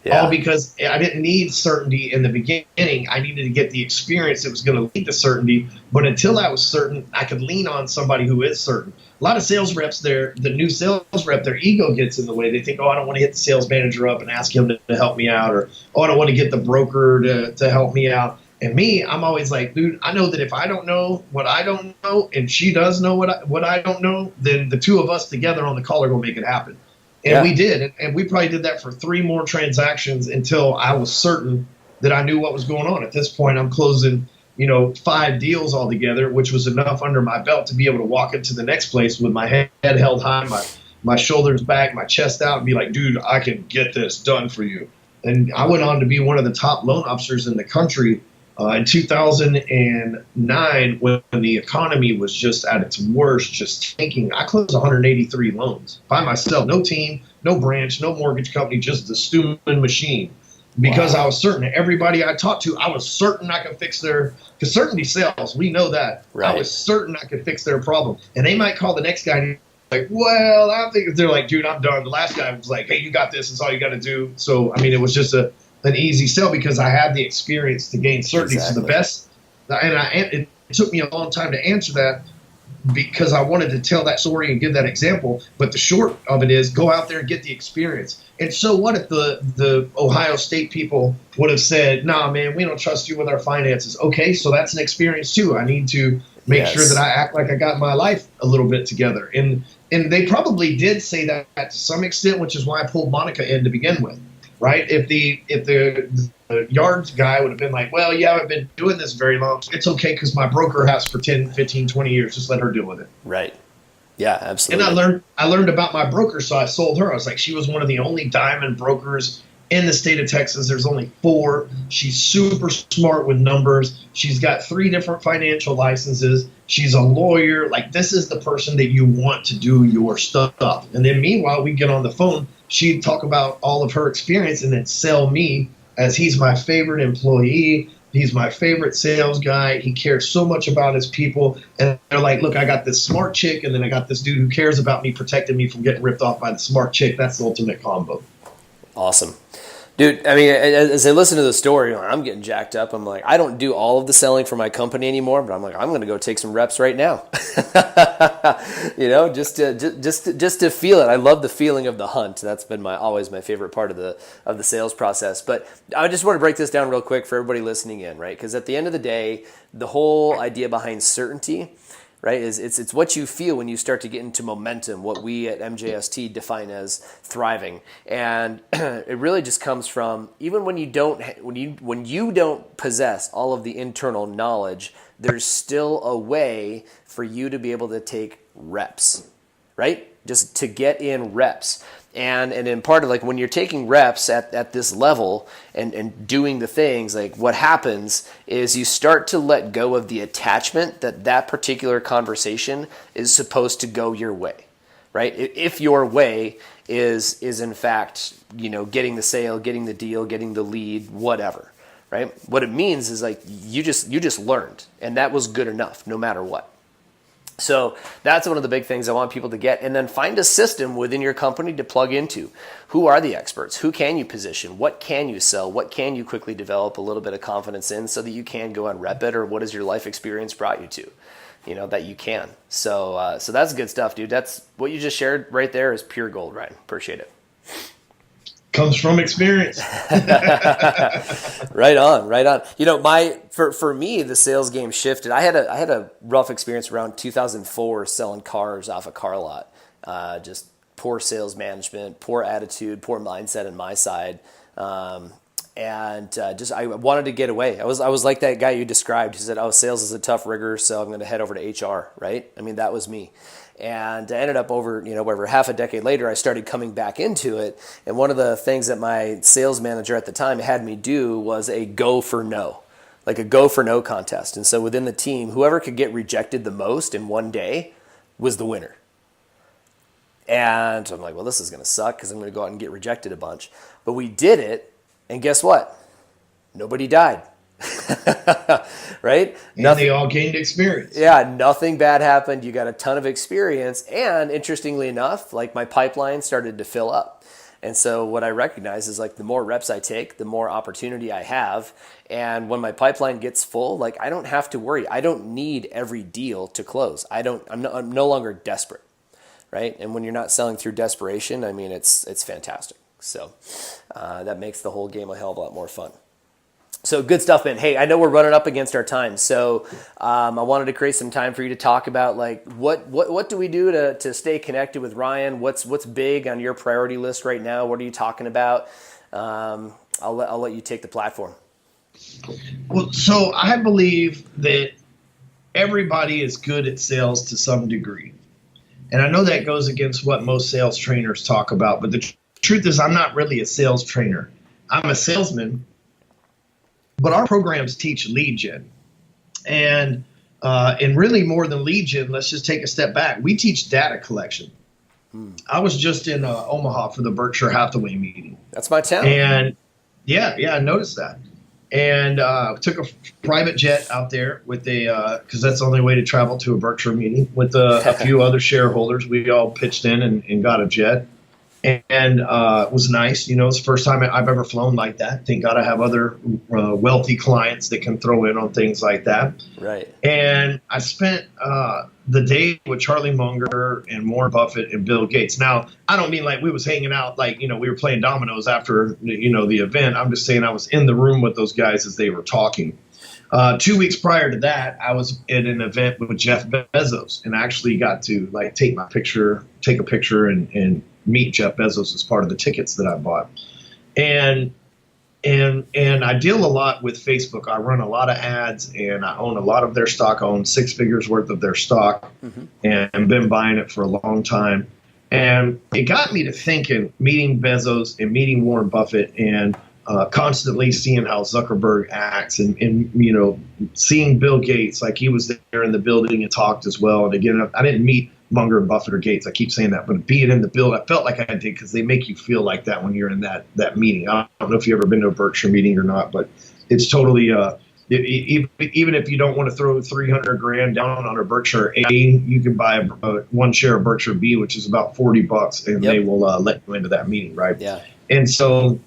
S3: Yeah. All because I didn't need certainty in the beginning. I needed to get the experience that was going to lead to certainty. But until I was certain, I could lean on somebody who is certain. A lot of sales reps, the new sales rep, their ego gets in the way. They think, I don't want to hit the sales manager up and ask him to help me out, or, I don't want to get the broker to help me out. And me, I'm always like, dude, I know that if I don't know what I don't know and she does know what I don't know, then the two of us together on the call are going to make it happen. And we did. And we probably did that for 3 more transactions until I was certain that I knew what was going on. At this point, I'm closing, 5 deals altogether, which was enough under my belt to be able to walk into the next place with my head held high, my shoulders back, my chest out, and be like, dude, I can get this done for you. And I went on to be one of the top loan officers in the country in 2009, when the economy was just at its worst, just tanking. I closed 183 loans by myself, no team, no branch, no mortgage company, just the Stewman machine. Because I was certain everybody I talked to, I was certain I could fix because certainty sells. We know that. Right. I was certain I could fix their problem. And they might call the next guy and like, well, I think they're like, dude, I'm done. The last guy was like, hey, you got this. It's all you got to do. So, it was just an easy sell because I had the experience to gain certainty. Exactly. So the best, and it took me a long time to answer that because I wanted to tell that story and give that example. But the short of it is go out there and get the experience. And so what if the Ohio State people would have said, nah, man, we don't trust you with our finances. Okay, so that's an experience too. I need to make sure that I act like I got my life a little bit together. And they probably did say that to some extent, which is why I pulled Monica in to begin with. Right? If the yards guy would have been like, well, you haven't been doing this very long. It's okay because my broker has for 10, 15, 20 years. Just let her deal with it.
S2: Right. Yeah, absolutely.
S3: And I learned about my broker, so I sold her. I was like, she was one of the only diamond brokers in the state of Texas. There's only 4. She's super smart with numbers. She's got 3 different financial licenses. She's a lawyer. Like, this is the person that you want to do your stuff. And then meanwhile, we get on the phone. She'd talk about all of her experience and then sell me as he's my favorite employee. He's my favorite sales guy. He cares so much about his people. And they're like, look, I got this smart chick, and then I got this dude who cares about me, protecting me from getting ripped off by the smart chick. That's the ultimate combo.
S2: Awesome. Dude, as I listen to the story, I'm getting jacked up. I'm like, I don't do all of the selling for my company anymore, but I'm like, I'm going to go take some reps right now. Just to feel it. I love the feeling of the hunt. That's been always my favorite part of the sales process. But I just want to break this down real quick for everybody listening in, right? Because at the end of the day, the whole idea behind certainty, right, is it's what you feel when you start to get into momentum, what we at MJST define as thriving. And it really just comes from, even when you don't possess all of the internal knowledge, there's still a way for you to be able to take reps, right? Just to get in reps. And in part of, like, when you're taking reps at this level and doing the things, like, what happens is you start to let go of the attachment that particular conversation is supposed to go your way, right? If your way is in fact, getting the sale, getting the deal, getting the lead, whatever, right? What it means is, like, you just learned, and that was good enough no matter what. So that's one of the big things I want people to get. And then find a system within your company to plug into. Who are the experts? Who can you position? What can you sell? What can you quickly develop a little bit of confidence in so that you can go and rep it? Or what has your life experience brought you to? That you can. So that's good stuff, dude. That's what you just shared right there is pure gold, Ryan. Appreciate it.
S3: Comes from experience.
S2: Right on. For me, the sales game shifted. I had a rough experience around 2004 selling cars off a car lot. Just poor sales management, poor attitude, poor mindset on my side. I wanted to get away. I was like that guy you described who said, "Oh, sales is a tough rigor, so I'm going to head over to HR." Right? That was me. And I ended up over half a decade later, I started coming back into it. And one of the things that my sales manager at the time had me do was a go for no. like a go for no contest. And so within the team, whoever could get rejected the most in one day was the winner. And I'm like, well, this is going to suck because I'm going to go out and get rejected a bunch. But we did it, and guess what? Nobody died. Right?
S3: And they all gained experience.
S2: Yeah, nothing bad happened. You got a ton of experience. And interestingly enough, like my pipeline started to fill up. And so what I recognize is like the more reps I take, the more opportunity I have. And when my pipeline gets full, like I don't have to worry. I don't need every deal to close. I'm no longer desperate, right? And when you're not selling through desperation, I mean, it's fantastic. So that makes the whole game a hell of a lot more fun. So good stuff, man. Hey, I know we're running up against our time, so I wanted to create some time for you to talk about like what do we do to stay connected with Ryan? What's big on your priority list right now? What are you talking about? I'll let you take the platform.
S3: Well, so I believe that everybody is good at sales to some degree, and I know that goes against what most sales trainers talk about. But the truth is, I'm not really a sales trainer. I'm a salesman. But our programs teach lead gen, and really more than lead gen, let's just take a step back. We teach data collection. I was just in Omaha for the Berkshire Hathaway meeting.
S2: That's my town.
S3: And yeah, I noticed that. And took a private jet out there with because that's the only way to travel to a Berkshire meeting with a few other shareholders. We all pitched in and got a jet. And it was nice. You know, it's the first time I've ever flown like that. Thank God I have other wealthy clients that can throw in on things like that.
S2: Right.
S3: And I spent the day with Charlie Munger and Warren Buffett and Bill Gates. Now, I don't mean like we was hanging out like, you know, we were playing dominoes after, you know, the event. I'm just saying I was in the room with those guys as they were talking. 2 weeks prior to that, I was at an event with Jeff Bezos and actually got to like take a picture and meet Jeff Bezos as part of the tickets that I bought. And I deal a lot with Facebook. I run a lot of ads and I own a lot of their stock. I own 6 figures worth of their stock and been buying it for a long time. And it got me to thinking, meeting Bezos and meeting Warren Buffett and constantly seeing how Zuckerberg acts and, you know, seeing Bill Gates, like he was there in the building and talked as well. And again, I didn't meet Munger and Buffett or Gates. I keep saying that, but being in the build, I felt like I did because they make you feel like that when you're in that meeting. I don't know if you've ever been to a Berkshire meeting or not, but it's totally, even if you don't want to throw $300,000 down on a Berkshire A, you can buy one share of Berkshire B, which is about $40, and they will let you into that meeting, right?
S2: Yeah.
S3: And so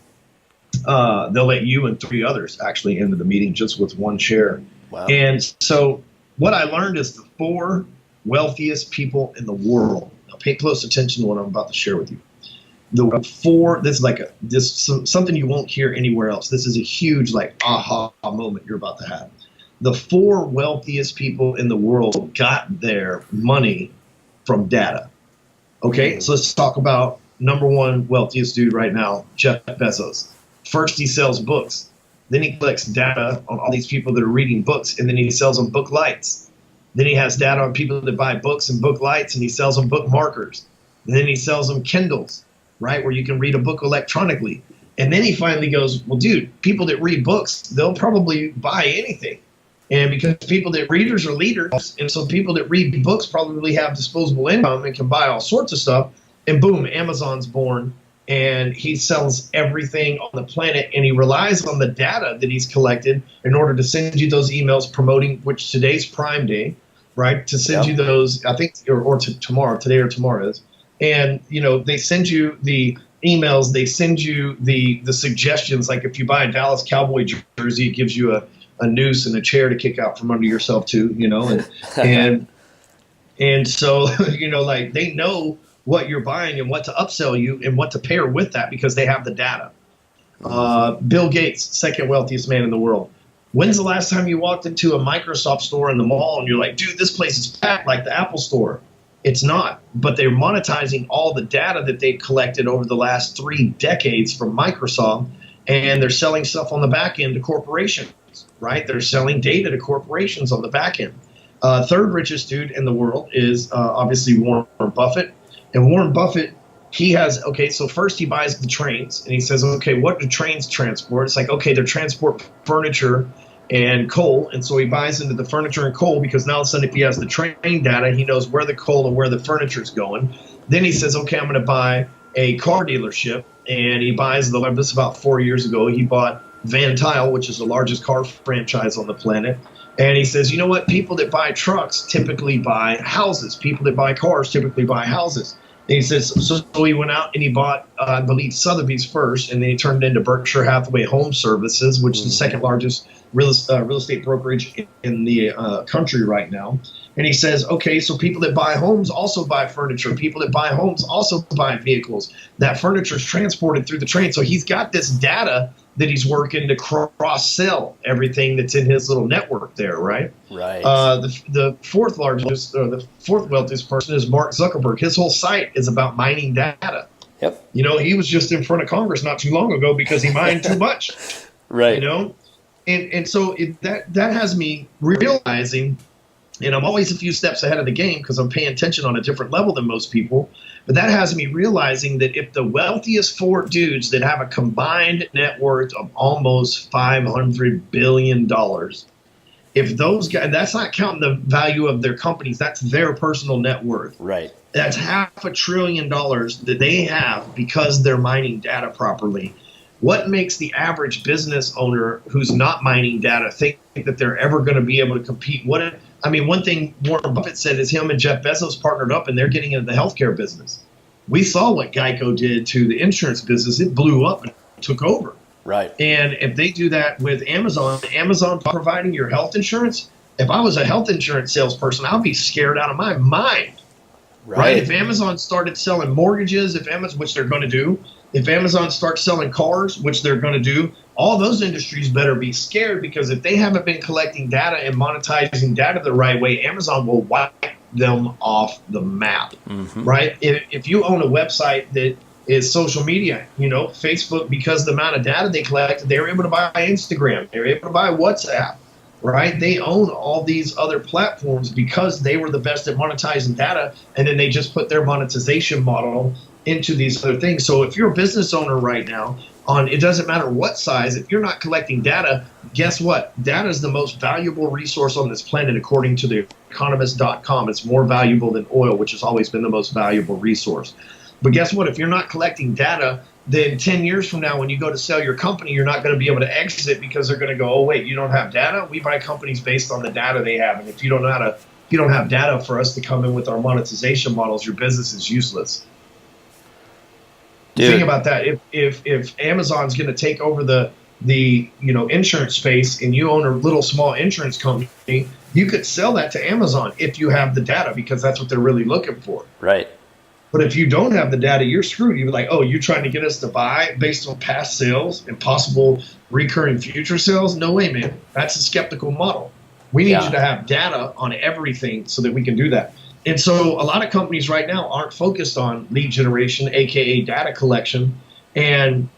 S3: they'll let you and 3 others actually into the meeting just with one share.
S2: Wow.
S3: And so what I learned is the 4 wealthiest people in the world. Now pay close attention to what I'm about to share with you. The 4, this is something you won't hear anywhere else. This is a huge like aha moment you're about to have. The 4 wealthiest people in the world got their money from data. Okay, so let's talk about number 1 wealthiest dude right now, Jeff Bezos. First, he sells books. Then he collects data on all these people that are reading books, and then he sells them book lights. Then he has data on people that buy books and book lights, and he sells them book markers. And then he sells them Kindles, right, where you can read a book electronically. And then he finally goes, well, dude, people that read books, they'll probably buy anything. And because readers are leaders, and so people that read books probably have disposable income and can buy all sorts of stuff. And boom, Amazon's born. And he sells everything on the planet, and he relies on the data that he's collected in order to send you those emails promoting, which today's Prime Day, right? To send you those, I think, or tomorrow, today or tomorrow is. And, you know, they send you the emails, they send you the suggestions. Like if you buy a Dallas Cowboy jersey, it gives you a noose and a chair to kick out from under yourself too, you know, and so, you know, like they know what you're buying and what to upsell you and what to pair with that because they have the data. Bill Gates, second wealthiest man in the world. When's the last time you walked into a Microsoft store in the mall and you're like, dude, this place is packed like the Apple store? It's not, but they're monetizing all the data that they've collected over the last 3 decades from Microsoft, and they're selling stuff on the back end to corporations, right? They're selling data to corporations on the back end. Third richest dude in the world is obviously Warren Buffett. And Warren Buffett, he has, okay, so first he buys the trains and he says, okay, what do trains transport? It's like, okay, they transport furniture and coal. And so he buys into the furniture and coal because now all of a sudden if he has the train data, he knows where the coal and where the furniture is going. Then he says, okay, I'm going to buy a car dealership. And he buys this about 4 years ago. He bought Van Tile, which is the largest car franchise on the planet. And he says, you know what? People that buy trucks typically buy houses. People that buy cars typically buy houses. And he says, so he went out and he bought, I believe, Sotheby's first, and then he turned it into Berkshire Hathaway Home Services, which is the second largest real estate brokerage in the country right now. And he says, okay, so people that buy homes also buy furniture. People that buy homes also buy vehicles. That furniture is transported through the train. So he's got this data that he's working to cross-sell everything that's in his little network there, right?
S2: Right.
S3: The fourth wealthiest person is Mark Zuckerberg. His whole site is about mining data.
S2: Yep.
S3: You know, he was just in front of Congress not too long ago because he mined too much.
S2: Right.
S3: You know, and so that has me realizing, and I'm always a few steps ahead of the game because I'm paying attention on a different level than most people. But that has me realizing that if the wealthiest four dudes that have a combined net worth of almost $500 billion, if those guys, that's not counting the value of their companies, that's their personal net worth.
S2: Right.
S3: That's $500 billion that they have because they're mining data properly. What makes the average business owner who's not mining data think that they're ever going to be able to compete? One thing Warren Buffett said is him and Jeff Bezos partnered up and they're getting into the healthcare business. We saw what Geico did to the insurance business. It blew up and took over.
S2: Right.
S3: And if they do that with Amazon providing your health insurance, if I was a health insurance salesperson, I'd be scared out of my mind. Right? If Amazon started selling mortgages, which they're going to do, if Amazon starts selling cars, which they're going to do, all those industries better be scared because if they haven't been collecting data and monetizing data the right way, Amazon will wipe them off the map, right? If you own a website that is social media, you know, Facebook, because the amount of data they collected, they were able to buy Instagram, they were able to buy WhatsApp, right? They own all these other platforms because they were the best at monetizing data, and then they just put their monetization model into these other things. So if you're a business owner right now, it doesn't matter what size, if you're not collecting data, guess what? Data is the most valuable resource on this planet according to the economist.com. It's more valuable than oil, which has always been the most valuable resource. But guess what? If you're not collecting data, then 10 years from now when you go to sell your company, you're not going to be able to exit because they're going to go, oh, wait, you don't have data? We buy companies based on the data they have. And if you don't have data for us to come in with our monetization models, your business is useless. Dude. Think about that. If Amazon's going to take over the insurance space and you own a little small insurance company, you could sell that to Amazon if you have the data because that's what they're really looking for.
S2: Right.
S3: But if you don't have the data, you're screwed. You're like, oh, you're trying to get us to buy based on past sales and possible recurring future sales? No way, man. That's a skeptical model. We need you to have data on everything so that we can do that. And so a lot of companies right now aren't focused on lead generation, AKA data collection. And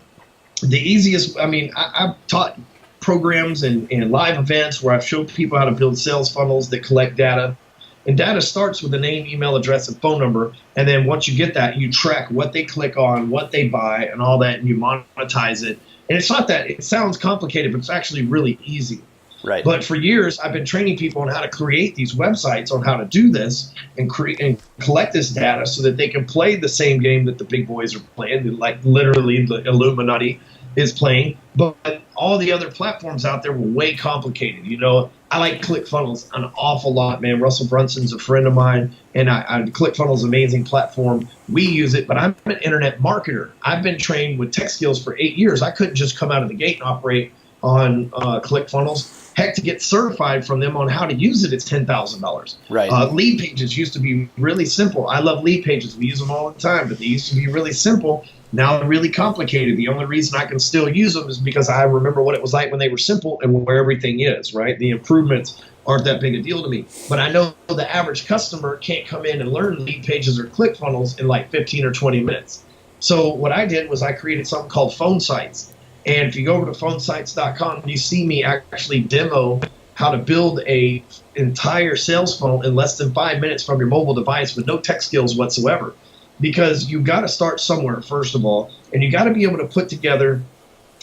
S3: the easiest, I've taught programs and live events where I've showed people how to build sales funnels that collect data. And data starts with a name, email address, and phone number. And then once you get that, you track what they click on, what they buy, and all that, and you monetize it. And it's not that, it sounds complicated, but it's actually really easy.
S2: Right.
S3: But for years, I've been training people on how to create these websites, on how to do this and collect this data so that they can play the same game that the big boys are playing, like literally the Illuminati is playing. But all the other platforms out there were way complicated. You know, I like ClickFunnels an awful lot, man. Russell Brunson's a friend of mine, and ClickFunnels is an amazing platform. We use it, but I'm an internet marketer. I've been trained with tech skills for 8 years. I couldn't just come out of the gate and operate on ClickFunnels. Heck, to get certified from them on how to use it, it's $10,000.
S2: Right.
S3: Lead pages used to be really simple. I love lead pages. We use them all the time, but they used to be really simple. Now they're really complicated. The only reason I can still use them is because I remember what it was like when they were simple and where everything is, right? The improvements aren't that big a deal to me. But I know the average customer can't come in and learn lead pages or ClickFunnels in like 15 or 20 minutes. So what I did was I created something called phone sites. And if you go over to phonesites.com, you see me actually demo how to build a entire sales funnel in less than 5 minutes from your mobile device with no tech skills whatsoever. Because you've got to start somewhere, first of all, and you got to be able to put together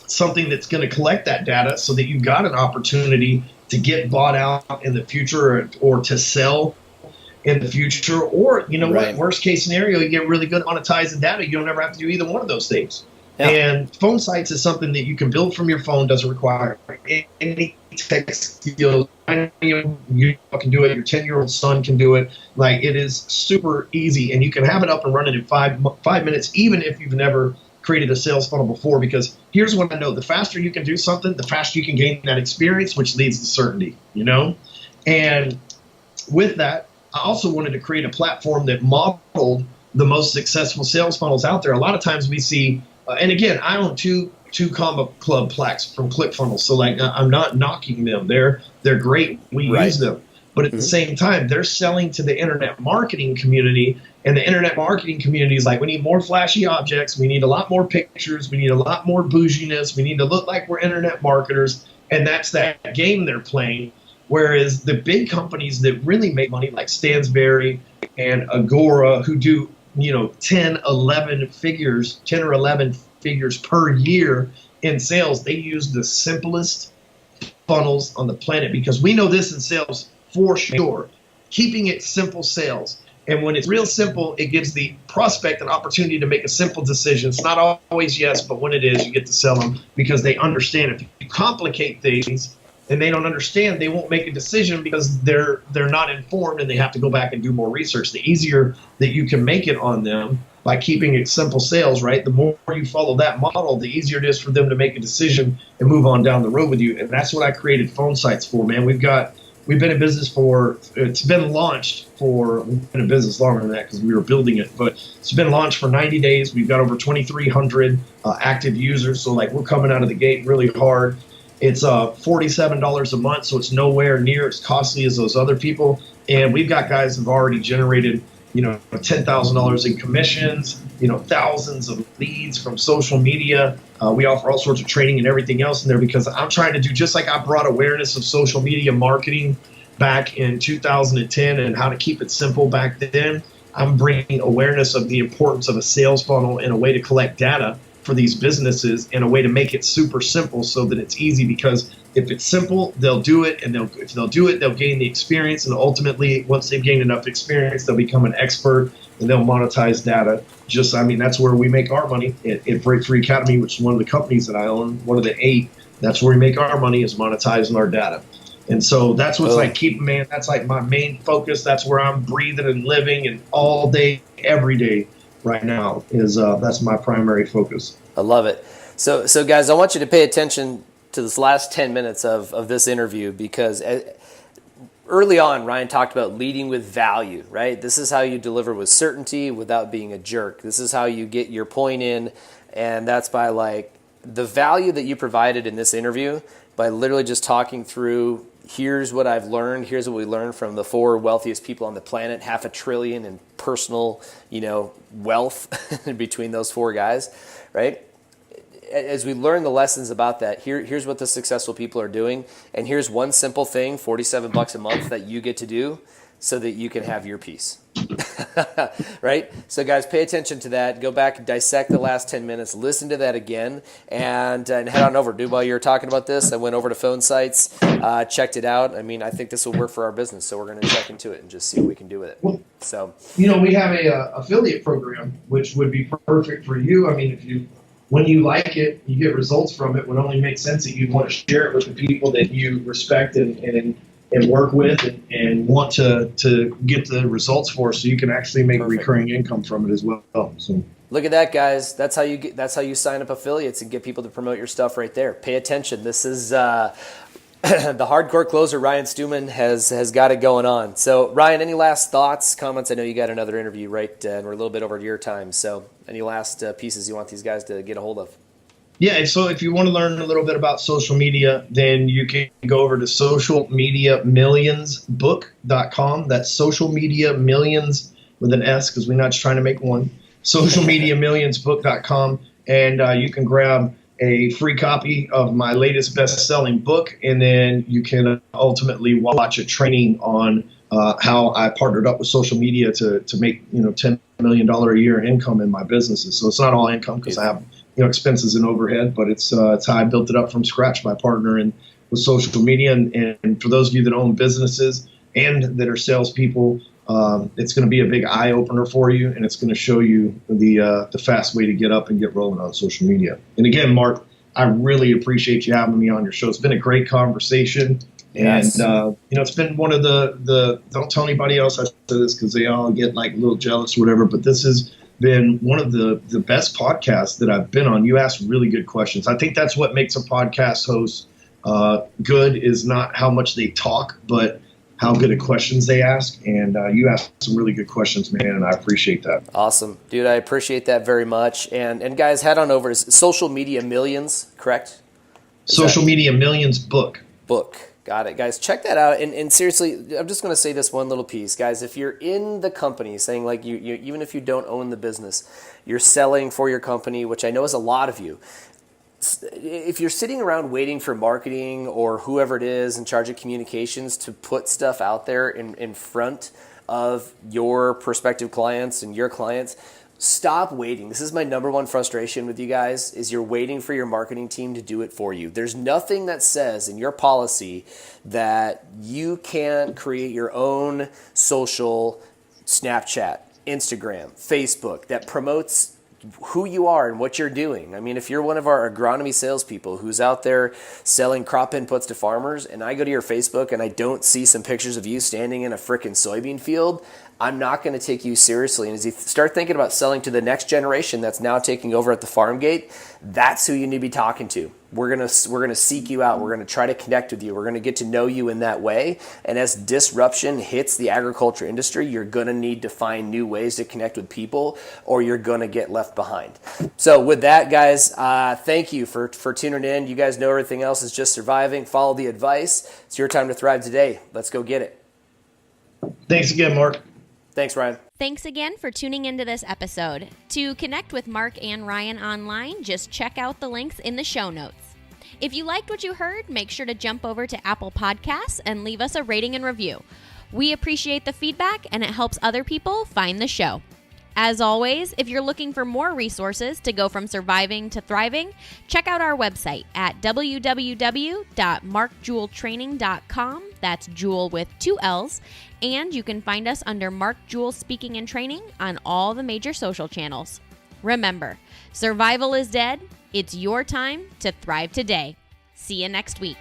S3: something that's going to collect that data so that you've got an opportunity to get bought out in the future or to sell in the future. Or, you know what, worst case scenario, you get really good at monetizing data. You don't ever have to do either one of those things. Yeah. And phone sites is something that you can build from your phone, doesn't require any tech skills. You can do it. Your 10-year-old son can do it. Like, it is super easy, and you can have it up and running in five minutes, even if you've never created a sales funnel before. Because here's what I know: the faster you can do something, the faster you can gain that experience, which leads to certainty. You know, and with that, I also wanted to create a platform that modeled the most successful sales funnels out there. A lot of times we see. And again, I own two Combo Club plaques from ClickFunnels, so like I'm not knocking them. They're great. We use them, but at the same time, they're selling to the internet marketing community, and the internet marketing community is like, we need more flashy objects, we need a lot more pictures, we need a lot more bouginess, we need to look like we're internet marketers, and that's that game they're playing. Whereas the big companies that really make money, like Stansberry and Agora, who do 10 or 11 figures per year in sales, they use the simplest funnels on the planet, because we know this in sales for sure. Keeping it simple sales. And when it's real simple, it gives the prospect an opportunity to make a simple decision. It's not always yes, but when it is, you get to sell them because they understand. If you complicate things and they don't understand, they won't make a decision because they're not informed, and they have to go back and do more research. The easier that you can make it on them by keeping it simple sales, right? The more you follow that model, the easier it is for them to make a decision and move on down the road with you. And that's what I created phone sites for, man. We've been in business we've been in business longer than that because we were building it, but it's been launched for 90 days. We've got over 2,300 active users. So like, we're coming out of the gate really hard. It's $47 a month, so it's nowhere near as costly as those other people. And we've got guys who've already generated, $10,000 in commissions, thousands of leads from social media. We offer all sorts of training and everything else in there, because I'm trying to do, just like I brought awareness of social media marketing back in 2010 and how to keep it simple back then, I'm bringing awareness of the importance of a sales funnel and a way to collect data for these businesses, and a way to make it super simple so that it's easy. Because if it's simple, they'll do it, and if they'll do it, they'll gain the experience, and ultimately, once they've gained enough experience, they'll become an expert, and they'll monetize data. That's where we make our money at Breakthrough Academy, which is one of the companies that I own, one of the 8. That's where we make our money, is monetizing our data. And so that's what's that's like my main focus. That's where I'm breathing and living, and all day, every day right now is that's my primary focus.
S2: I love it. So guys, I want you to pay attention to this last 10 minutes of this interview, because early on, Ryan talked about leading with value, right? This is how you deliver with certainty without being a jerk. This is how you get your point in, and that's by like the value that you provided in this interview, by literally just talking through, here's what I've learned, here's what we learned from the 4 wealthiest people on the planet, $500 billion in personal, wealth between those 4 guys, right? As we learn the lessons about that, here's what the successful people are doing, and here's one simple thing, $47 a month, that you get to do so that you can have your piece. Right? So guys, pay attention to that. Go back and dissect the last 10 minutes, listen to that again, and head on over. Dude, while you were talking about this, I went over to Phone Sites, checked it out. I mean, I think this will work for our business, so we're going to check into it and just see what we can do with it.
S3: Well,
S2: so,
S3: we have a affiliate program, which would be perfect for you. I mean, when you like it, you get results from it. It would only make sense that you'd want to share it with the people that you respect and work with and want to get the results for, so you can actually make recurring income from it as well. So
S2: look at that, guys. That's how you sign up affiliates and get people to promote your stuff right there. Pay attention. This is the hardcore closer, Ryan Stewman, has got it going on. So Ryan, any last thoughts, comments? I know you got another interview, right? And we're a little bit over your time. So any last pieces you want these guys to get a hold of?
S3: Yeah, so if you want to learn a little bit about social media, then you can go over to socialmediamillionsbook.com. That's socialmediamillions with an S, because we're not just trying to make one. Socialmediamillionsbook.com, and you can grab a free copy of my latest best-selling book, and then you can ultimately watch a training on how I partnered up with social media to make $10 million a year income in my businesses. So it's not all income, because I have expenses and overhead, but it's how I built it up from scratch by partnering with social media. And for those of you that own businesses and that are salespeople, it's going to be a big eye opener for you, and it's going to show you the fast way to get up and get rolling on social media. And again, Mark, I really appreciate you having me on your show. It's been a great conversation.
S2: Yes.
S3: And, it's been one of the don't tell anybody else I said this because they all get like a little jealous or whatever, but this has been one of the best podcasts that I've been on. You ask really good questions. I think that's what makes a podcast host good, is not how much they talk, but how good at questions they ask. And you ask some really good questions, man, and I appreciate that.
S2: Awesome. Dude, I appreciate that very much. And guys, head on over to Social Media Millions, correct?
S3: Social Media Millions book.
S2: Got it, guys. Check that out. And seriously, I'm just going to say this one little piece, guys. If you're in the company, saying like you even if you don't own the business, you're selling for your company, which I know is a lot of you. If you're sitting around waiting for marketing or whoever it is in charge of communications to put stuff out there in front of your prospective clients and your clients, stop waiting. This is my number one frustration with you guys, is you're waiting for your marketing team to do it for you. There's nothing that says in your policy that you can't create your own social Snapchat, Instagram, Facebook that promotes who you are and what you're doing. I mean, if you're one of our agronomy salespeople who's out there selling crop inputs to farmers, and I go to your Facebook and I don't see some pictures of you standing in a frickin' soybean field, I'm not going to take you seriously. And as you start thinking about selling to the next generation that's now taking over at the farm gate, that's who you need to be talking to. We're gonna seek you out. We're gonna try to connect with you. We're gonna get to know you in that way. And as disruption hits the agriculture industry, you're gonna need to find new ways to connect with people, or you're gonna get left behind. So with that, guys, thank you for tuning in. You guys know everything else is just surviving. Follow the advice. It's your time to thrive today. Let's go get it.
S3: Thanks again, Mark.
S2: Thanks, Ryan.
S1: Thanks again for tuning into this episode. To connect with Mark and Ryan online, just check out the links in the show notes. If you liked what you heard, make sure to jump over to Apple Podcasts and leave us a rating and review. We appreciate the feedback, and it helps other people find the show. As always, if you're looking for more resources to go from surviving to thriving, check out our website at www.markjewelltraining.com. That's Jewel with 2 L's. And you can find us under Mark Jewell Speaking and Training on all the major social channels. Remember, survival is dead. It's your time to thrive today. See you next week.